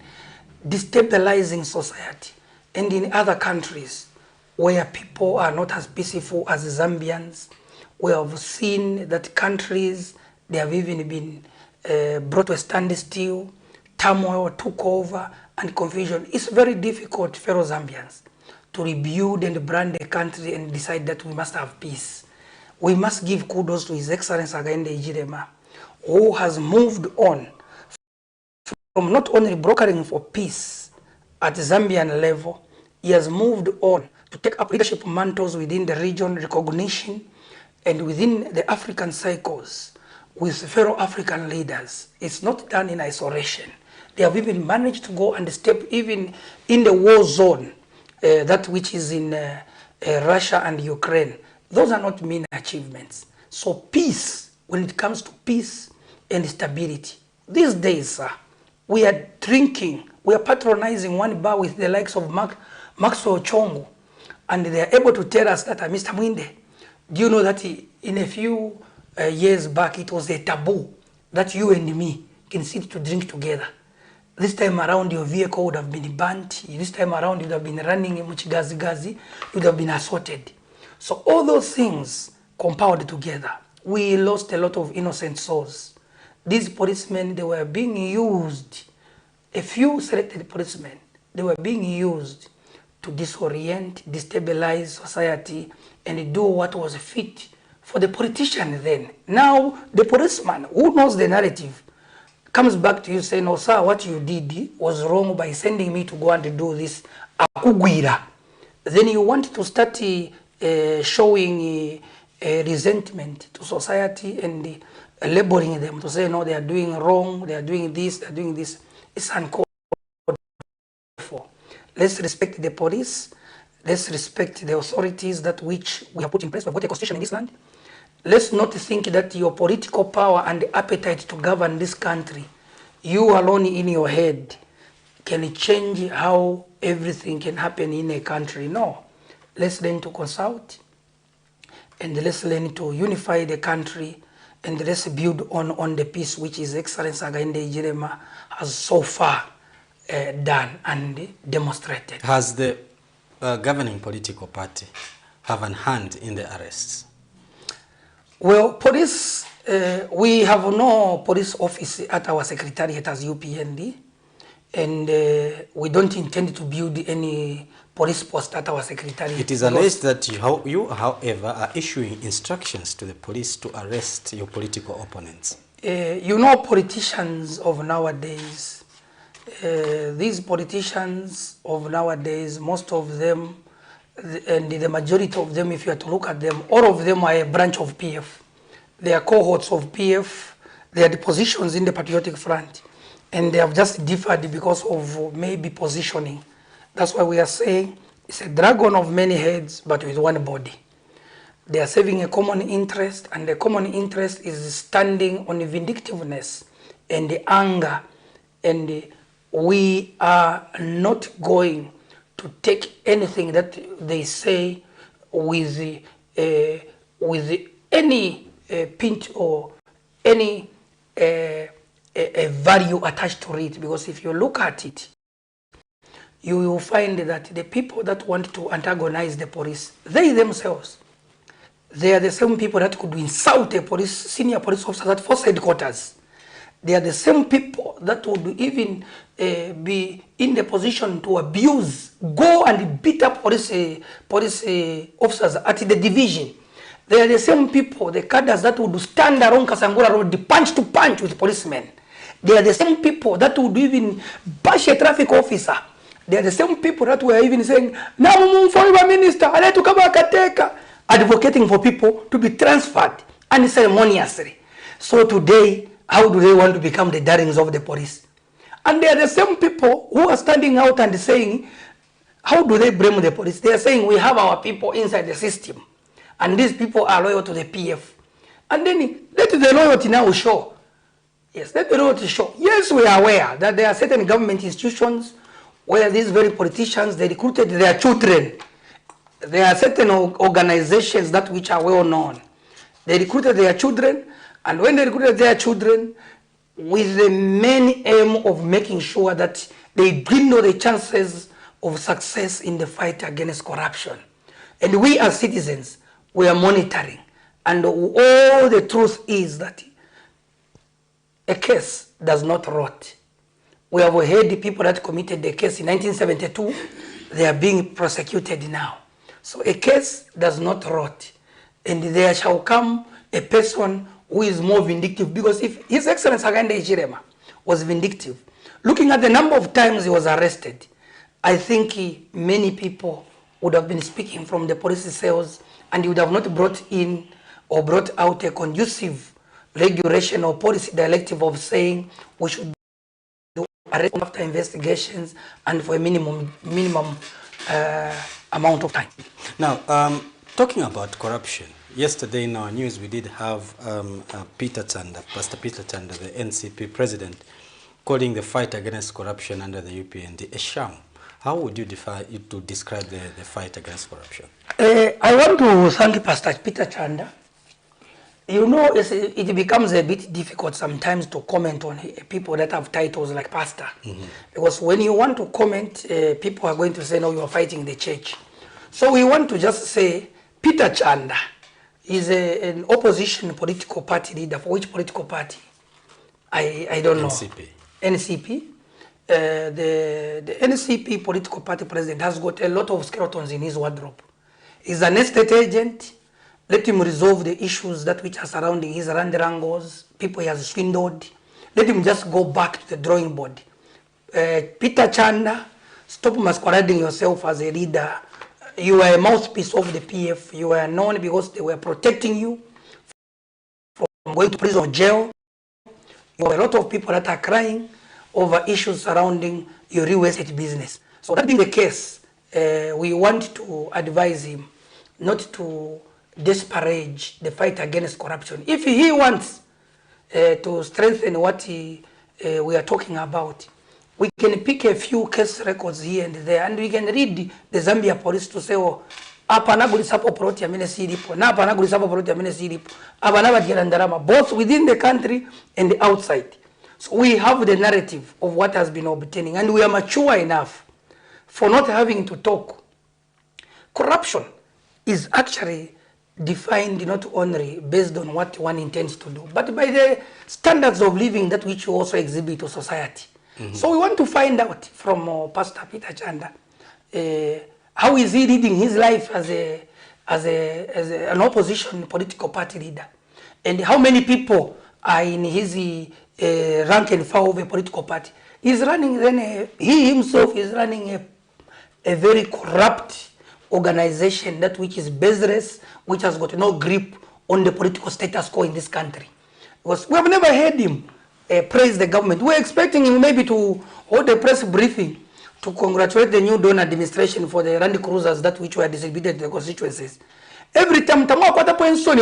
S21: destabilizing society. And in other countries where people are not as peaceful as Zambians, we have seen that countries, they have even been brought to a standstill, turmoil took over, and confusion. It's very difficult, fellow Zambians, to rebuild and brand a country and decide that we must have peace. We must give kudos to His Excellency Hakainde Hichilema, who has moved on from not only brokering for peace at Zambian level, he has moved on to take up leadership mantles within the region, recognition, and within the African cycles with fellow African leaders. It's not done in isolation. They have even managed to go and step even in the war zone, that which is in Russia and Ukraine. Those are not mean achievements. So peace, when it comes to peace and stability, these days, we are drinking, we are patronizing one bar with the likes of Maxwell Chongo, and they are able to tell us that, Mr. Mwinde, do you know that in a few years back, it was a taboo that you and me can sit to drink together. This time around, your vehicle would have been burnt. This time around, you would have been running in Muchigazi, you would have been assaulted. So all those things compounded together, we lost a lot of innocent souls. These policemen, they were being used, a few selected policemen, they were being used to disorient, destabilize society, and do what was fit for the politician then. Now, the policeman who knows the narrative comes back to you saying, "No, sir, what you did was wrong by sending me to go and do this akugwira." Then you want to start showing resentment to society and labeling them to say, no, they are doing wrong, they are doing this, they are doing this. It's uncalled for. Let's respect the police. Let's respect the authorities that which we have put in place. We've got a constitution in this land. let's not think that your political power and appetite to govern this country, you alone in your head, can change how everything can happen in a country. No. Let's learn to consult, and let's learn to unify the country, and let's build on the peace which His Excellency Hakainde Hichilema has so far done and demonstrated.
S1: Has the governing political party have a hand in the arrests?
S21: Well, police, we have no police office at our secretariat as UPND, and we don't intend to build any police post at our secretariat.
S1: It is alleged that you, however, are issuing instructions to the police to arrest your political opponents.
S21: You know, politicians of nowadays, these politicians of nowadays, most of them, and the majority of them, if you are to look at them, all of them are a branch of PF. They are cohorts of PF. They are the positions in the Patriotic Front. And they have just differed because of maybe positioning. That's why we are saying it's a dragon of many heads, but with one body. They are serving a common interest, and the common interest is standing on the vindictiveness and the anger. And we are not going to take anything that they say with any pinch or any a value attached to it, because if you look at it, you will find that the people that want to antagonize the police, they themselves, they are the same people that could insult a senior police officer at force headquarters. They are the same people that would even be in the position to abuse, go and beat up police officers at the division. They are the same people, the cadres that would stand around Kasangura Road, punch to punch with policemen. They are the same people that would even bash a traffic officer. They are the same people that were even saying, now foreign minister, I like to come back and take, advocating for people to be transferred unceremoniously. So today, how do they want to become the darlings of the police? And they are the same people who are standing out and saying, how do they blame the police? They are saying we have our people inside the system, and these people are loyal to the PF. And then let the loyalty now show. Yes, let the loyalty show. Yes, we are aware that there are certain government institutions where these very politicians, they recruited their children. There are certain organizations that which are well known. They recruited their children, and when they recruited their children, with the main aim of making sure that they dwindle the chances of success in the fight against corruption. And we as citizens, we are monitoring. And all the truth is that a case does not rot. We have heard the people that committed the case in 1972, they are being prosecuted now. So a case does not rot. And there shall come a person who is more vindictive, because if His Excellency Hakainde Hichilema was vindictive, looking at the number of times he was arrested, I think many people would have been speaking from the police cells, and he would have not brought in or brought out a conducive regulation or policy directive of saying we should do arrest after investigations and for a minimum amount of time.
S1: Now, talking about corruption, yesterday in our news we did have Pastor Peter Chanda, the NCP president, calling the fight against corruption under the UPND a sham. How would you describe the fight against corruption?
S21: I want to thank Pastor Peter Chanda. You know, it becomes a bit difficult sometimes to comment on people that have titles like pastor. Because when you want to comment, people are going to say, no, you are fighting the church. So we want to just say, Peter Chanda is an opposition political party leader. For which political party? I don't know.
S1: NCP.
S21: NCP. The NCP political party president has got a lot of skeletons in his wardrobe. He's an estate agent. Let him resolve the issues that which are surrounding his rangos, people he has swindled. Let him just go back to the drawing board. Peter Chanda, stop masquerading yourself as a leader. You are a mouthpiece of the PF. You are known because they were protecting you from going to prison or jail. You have a lot of people that are crying over issues surrounding your real estate business. So that being the case, we want to advise him not to disparage the fight against corruption. If he wants to strengthen what we are talking about, we can pick a few case records here and there, and we can read the Zambia police to say, oh, apanagulisapo proti amene silipo, na apanagulisapo proti amene silipo, abanabadira ndarama, both within the country and outside. So we have the narrative of what has been obtaining, and we are mature enough for not having to talk. Corruption is actually defined not only based on what one intends to do, but by the standards of living that which you also exhibit to society. So we want to find out from Pastor Peter Chanda, how is he leading his life as an opposition political party leader, and how many people are in his rank and file of a political party. He's running, he himself is running a very corrupt organization that which is baseless, which has got no grip on the political status quo in this country. Because we have never heard him praise the government. We're expecting him maybe to hold a press briefing to congratulate the new Dawn administration for the Land Cruisers that which were distributed to the constituencies. Every time, opposition,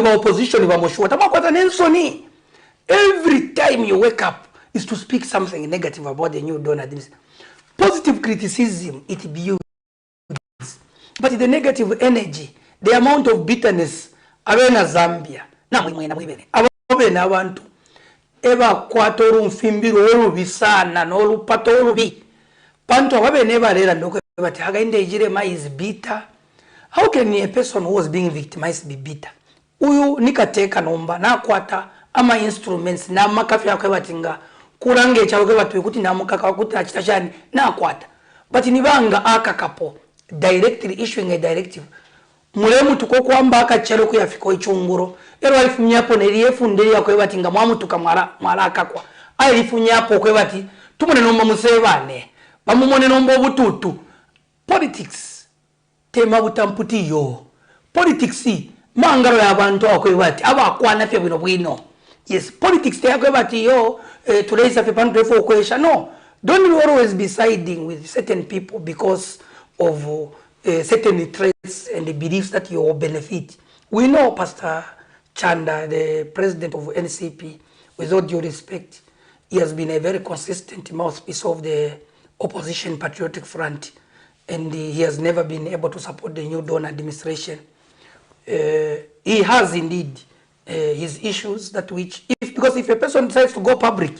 S21: every time you wake up is to speak something negative about the new Dawn administration. Positive criticism, it builds. But the negative energy, the amount of bitterness, arena Zambia. Na mwena mwibene. Ababena abantu. Eba kwatoru mfimbiru olubi sana na olupato olubi. Pantu ababene eba lera ndoko bati hagainde ijirema is bitter. How can a person who was being victimized be bitter? Uyu nikateka nomba na kwata ama instruments na makafi akwe batinga kurange chawe batu kuti na mukaka wakuti achitashani na kwata. But nibanga aka kapo directly issuing a directive. Mulemu tuko kwamba akachero kuyafika ichunguro. Ero alifunyapo neriyefu ndeli yakwe batinga mwamu tukamwara akakwa. Alifunyapo kwe bati tumone nomba musebane. Bamumone nomba obututu. Politics tema butamputiyo. Politics mangaro y'abantu akwe bati abakwana fye bino bwino. Yes, politics te yakwe bati yo today's a pantu for question. No, don't always be siding with certain people because of certain traits and the beliefs that you benefit. We know Pastor Chanda, the president of NCP, with all due respect, he has been a very consistent mouthpiece of the opposition patriotic front, and he has never been able to support the new Dawn administration. He has indeed his issues that which, because if a person decides to go public,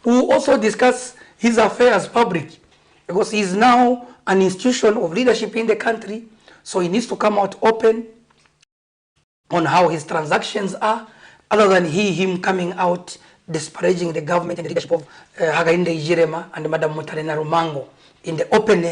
S21: we will also discuss his affairs public, because he is now an institution of leadership in the country, so he needs to come out open on how his transactions are, other than him coming out disparaging the government and the leadership of Hakainde Hichilema and Madam Mutarena Rumango in the open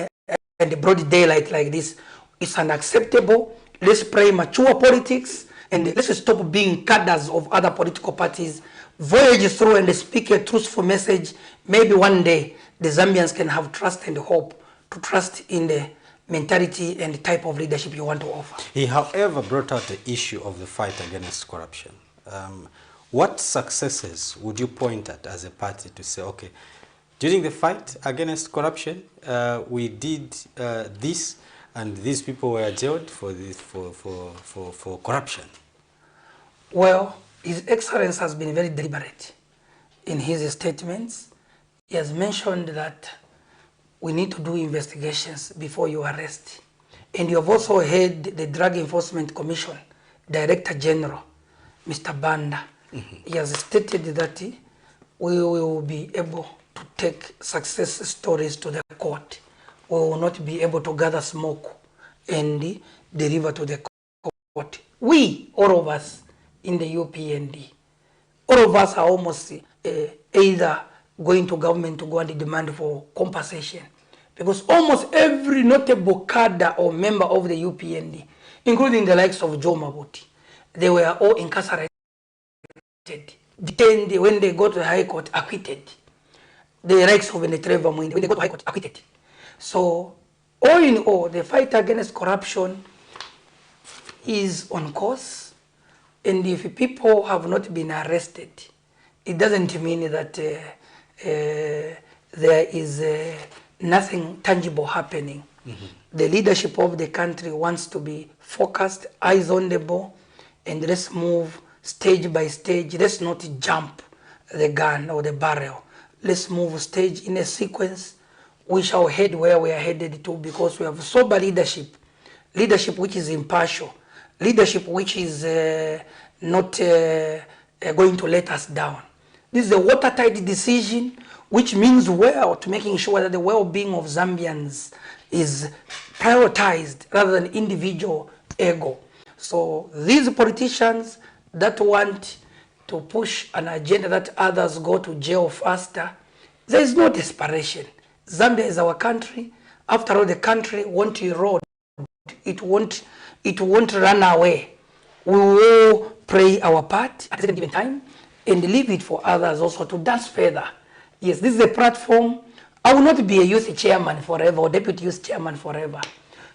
S21: and the broad daylight like this. It's unacceptable. Let's play mature politics and let's stop being cadres of other political parties. Voyage through and speak a truthful message. Maybe one day the Zambians can have trust and hope to trust in the mentality and the type of leadership you want to offer.
S1: He, however, brought out the issue of the fight against corruption. What successes would you point at as a party to say, okay, during the fight against corruption, we did this, and these people were jailed for this for corruption?
S21: Well, His Excellency has been very deliberate in his statements. He has mentioned that we need to do investigations before you arrest. And you have also heard the Drug Enforcement Commission Director General, Mr. Banda. He has stated that we will be able to take success stories to the court. We will not be able to gather smoke and deliver to the court. We, all of us in the UPND, all of us are almost either going to government to go and demand for compensation. Because almost every notable cadre or member of the UPND, including the likes of Joe Mabuti, they were all incarcerated, detained, when they go to the High Court, acquitted. The likes of Trevor Mwinde, when they go to High Court, acquitted. So, all in all, the fight against corruption is on course, and if people have not been arrested, it doesn't mean that there is nothing tangible happening. The leadership of the country wants to be focused, eyes on the ball, and let's move stage by stage. Let's not jump the gun or the barrel. Let's move stage in a sequence. We shall head where we are headed to, because we have sober leadership, leadership which is impartial, leadership which is not going to let us down. This is a watertight decision which means well to making sure that the well-being of Zambians is prioritized rather than individual ego. So these politicians that want to push an agenda that others go to jail faster, there is no desperation. Zambia is our country. After all, the country won't erode. It won't run away. We will play our part at a given time and leave it for others also to dance further. Yes, this is a platform. I will not be a youth chairman forever or deputy youth chairman forever.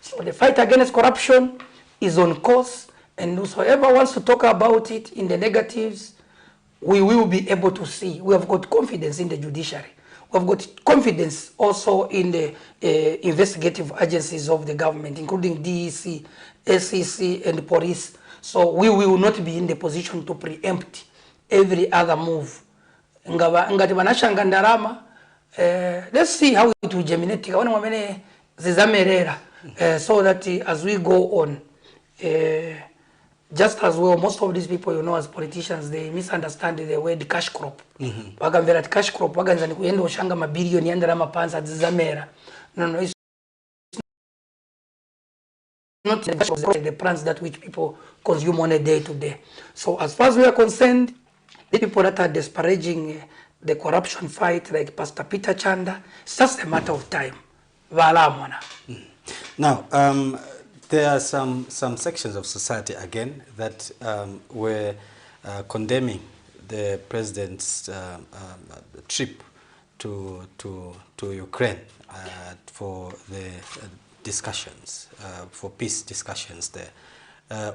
S21: So the fight against corruption is on course, and whoever wants to talk about it in the negatives, we will be able to see. We have got confidence in the judiciary. We have got confidence also in the investigative agencies of the government, including DEC, SEC, and police. So we will not be in the position to preempt every other move. Let's see how it will germinate. So that as we go on, just as well, most of these people, you know, as politicians, they misunderstand the word cash crop. Wagamvera cash crop, waganza ni kuyenda ushanga mabilioni yandera mapanza zizamera. No, it's not the plants that which people consume on a day to day. So as far as we are concerned, the people that are disparaging the corruption fight, like Pastor Peter Chanda, it's just a matter of time.
S1: Now, there are some sections of society, again, that were condemning the president's trip to Ukraine for the discussions, for peace discussions there.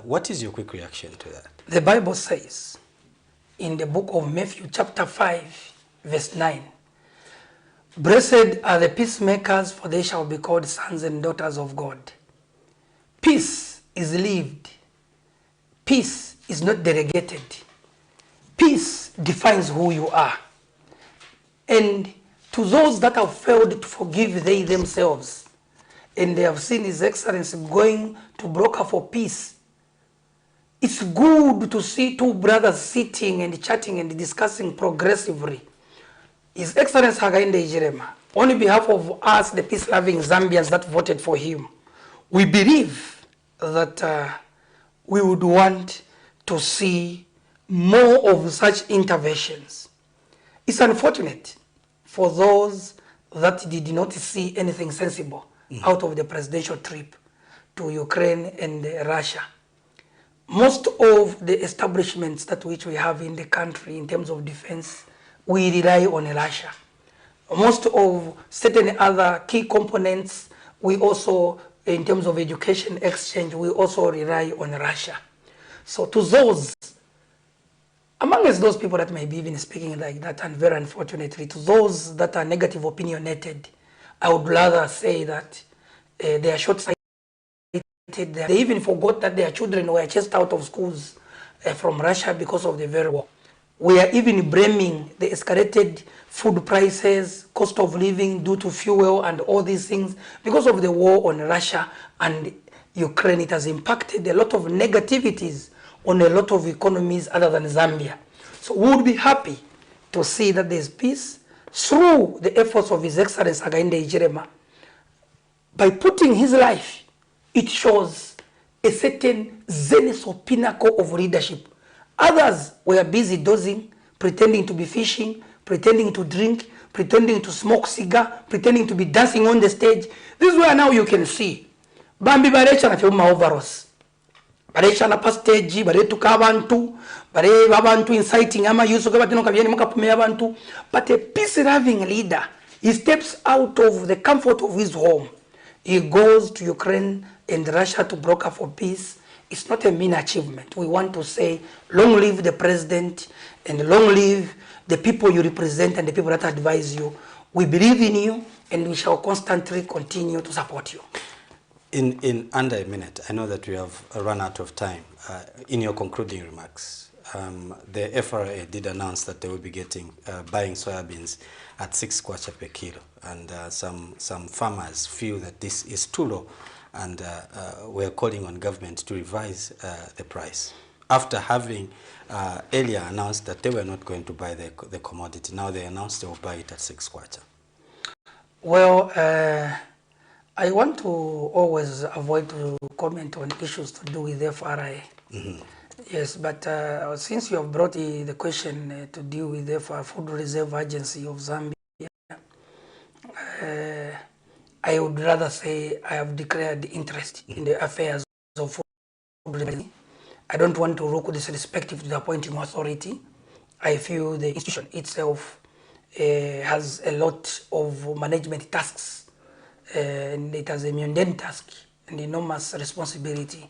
S1: What is your quick reaction to that?
S21: The Bible says in the book of Matthew chapter 5, verse 9, "Blessed are the peacemakers, for they shall be called sons and daughters of God." Peace is lived. Peace is not delegated. Peace defines who you are. And to those that have failed to forgive they themselves, and they have seen His Excellency going to broker for peace, it's good to see two brothers sitting and chatting and discussing progressively. His Excellency Hakainde Hichilema, on behalf of us, the peace-loving Zambians that voted for him, we believe that we would want to see more of such interventions. It's unfortunate for those that did not see anything sensible out of the presidential trip to Ukraine and Russia. Most of the establishments that which we have in the country in terms of defense, we rely on Russia. Most of certain other key components, we also, in terms of education exchange, we also rely on Russia. So to those, amongst those people that may be even speaking like that, and very unfortunately, to those that are negative opinionated, I would rather say that they are short-sighted. They even forgot that their children were chased out of schools from Russia because of the very war. We are even blaming the escalated food prices, cost of living due to fuel and all these things because of the war on Russia and Ukraine. It has impacted a lot of negativities on a lot of economies other than Zambia. So we would be happy to see that there's peace through the efforts of His Excellency Hakainde Hichilema. By putting his life, it shows a certain zenith or pinnacle of leadership. Others were busy dozing, pretending to be fishing, pretending to drink, pretending to smoke cigar, pretending to be dancing on the stage. This is where now you can see. Bambi barecha na filma overalls. Barecha na pa stage, baretuka abantu, bare abantu inciting ama yusu kwa batino kabyeni mukapumea abantu. But a peace-loving leader, he steps out of the comfort of his home. He goes to Ukraine and Russia to broker for peace. It's not a mean achievement. We want to say, long live the president and long live the people you represent and the people that advise you. We believe in you and we shall constantly continue to support you.
S1: In under a minute, I know that we have run out of time. In your concluding remarks, the FRA did announce that they will be buying soybeans at 6 kwacha per kilo, and some farmers feel that this is too low, and we're calling on government to revise the price. After having earlier announced that they were not going to buy the commodity, now they announced they will buy it at 6 kwacha.
S21: Well, I want to always avoid to comment on issues to do with FRA. Yes, but since you have brought the question to deal with the Food Reserve Agency of Zambia, I would rather say I have declared interest in the affairs of food reserve. I don't want to look disrespectful to the appointing authority. I feel the institution itself has a lot of management tasks, and it has a mundane task and enormous responsibility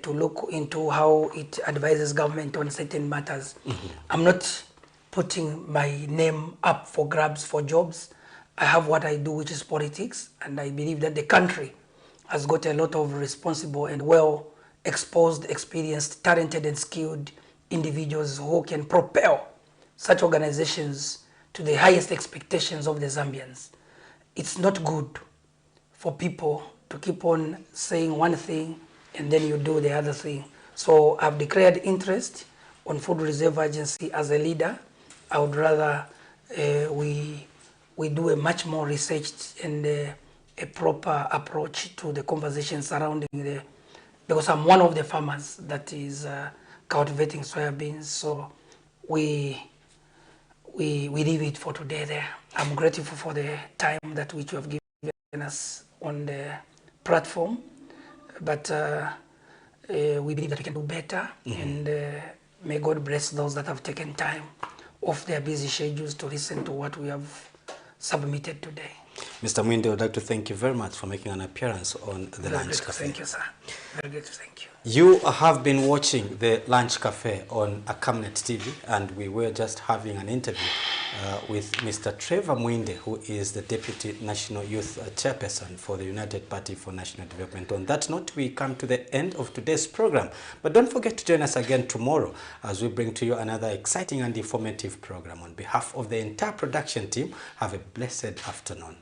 S21: to look into how it advises government on certain matters. I'm not putting my name up for grabs for jobs. I have what I do, which is politics, and I believe that the country has got a lot of responsible and well-exposed, experienced, talented and skilled individuals who can propel such organizations to the highest expectations of the Zambians. It's not good for people to keep on saying one thing and then you do the other thing. So I've declared interest on Food Reserve Agency as a leader. I would rather we do a much more researched and a proper approach to the conversation surrounding because I'm one of the farmers that is cultivating soybeans. So we leave it for today there. I'm grateful for the time that which you have given us on the platform, but we believe that we can do better, and may God bless those that have taken time off their busy schedules to listen to what we have submitted today.
S1: Mr. Mwinde, I would like to thank you very much for making an appearance on the Lunch Cafe.
S21: Thank you, sir. Very good to thank you.
S1: You have been watching the Lunch Cafe on Camnet TV, and we were just having an interview with Mr. Trevor Mwinde, who is the Deputy National Youth Chairperson for the United Party for National Development. On that note, we come to the end of today's program. But don't forget to join us again tomorrow as we bring to you another exciting and informative program. On behalf of the entire production team, have a blessed afternoon.